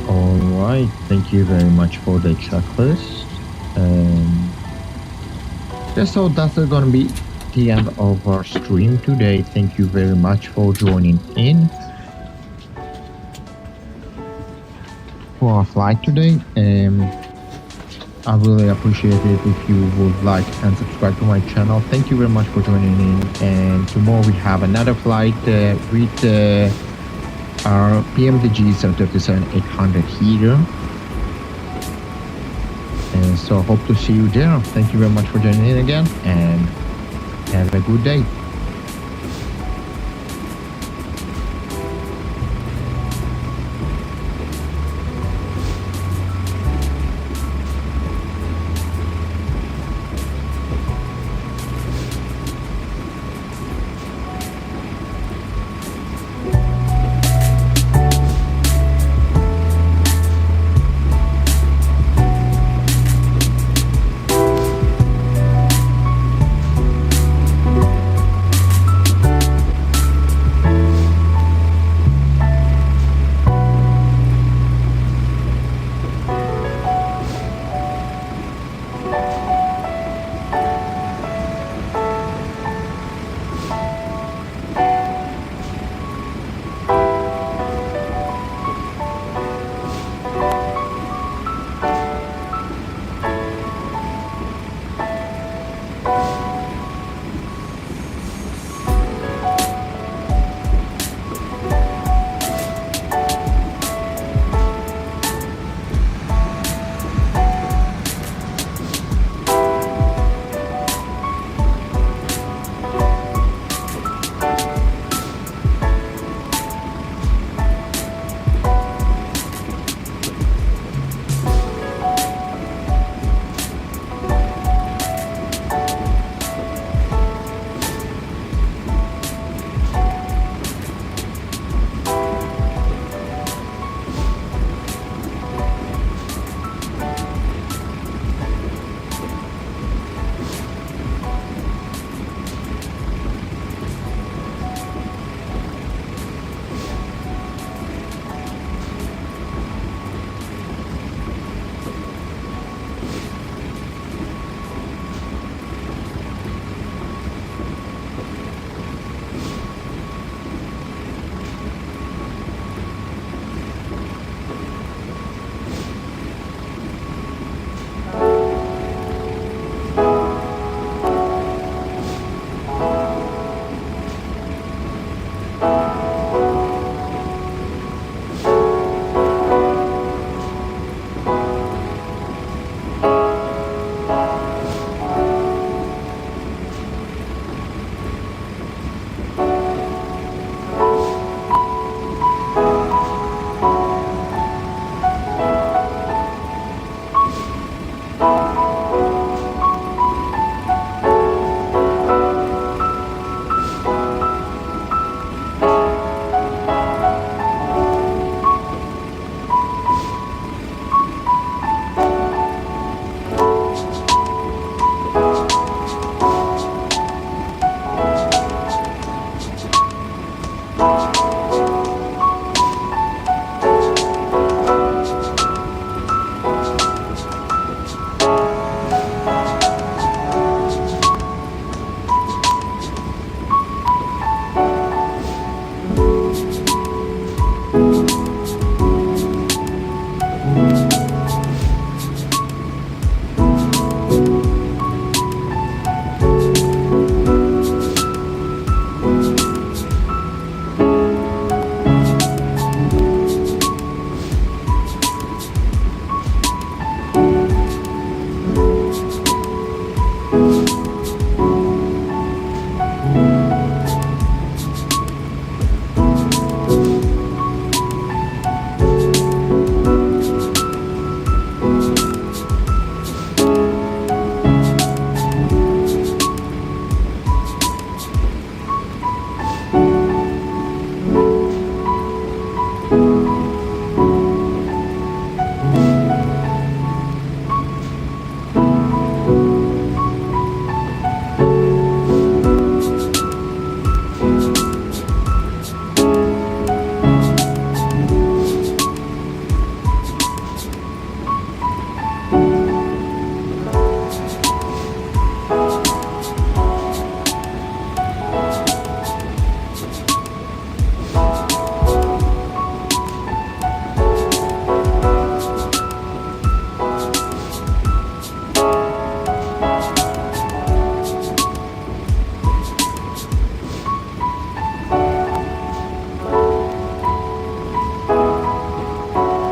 Alright, thank you very much for the checklist. So that's gonna be the end of our stream today. Thank you very much for joining in for our flight today. I really appreciate it if you would like and subscribe to my channel. Thank you very much for joining in, and tomorrow we have another flight with our Pmdg 737-800 here. And so hope to see you there. Thank you very much for joining in again, and have a good day.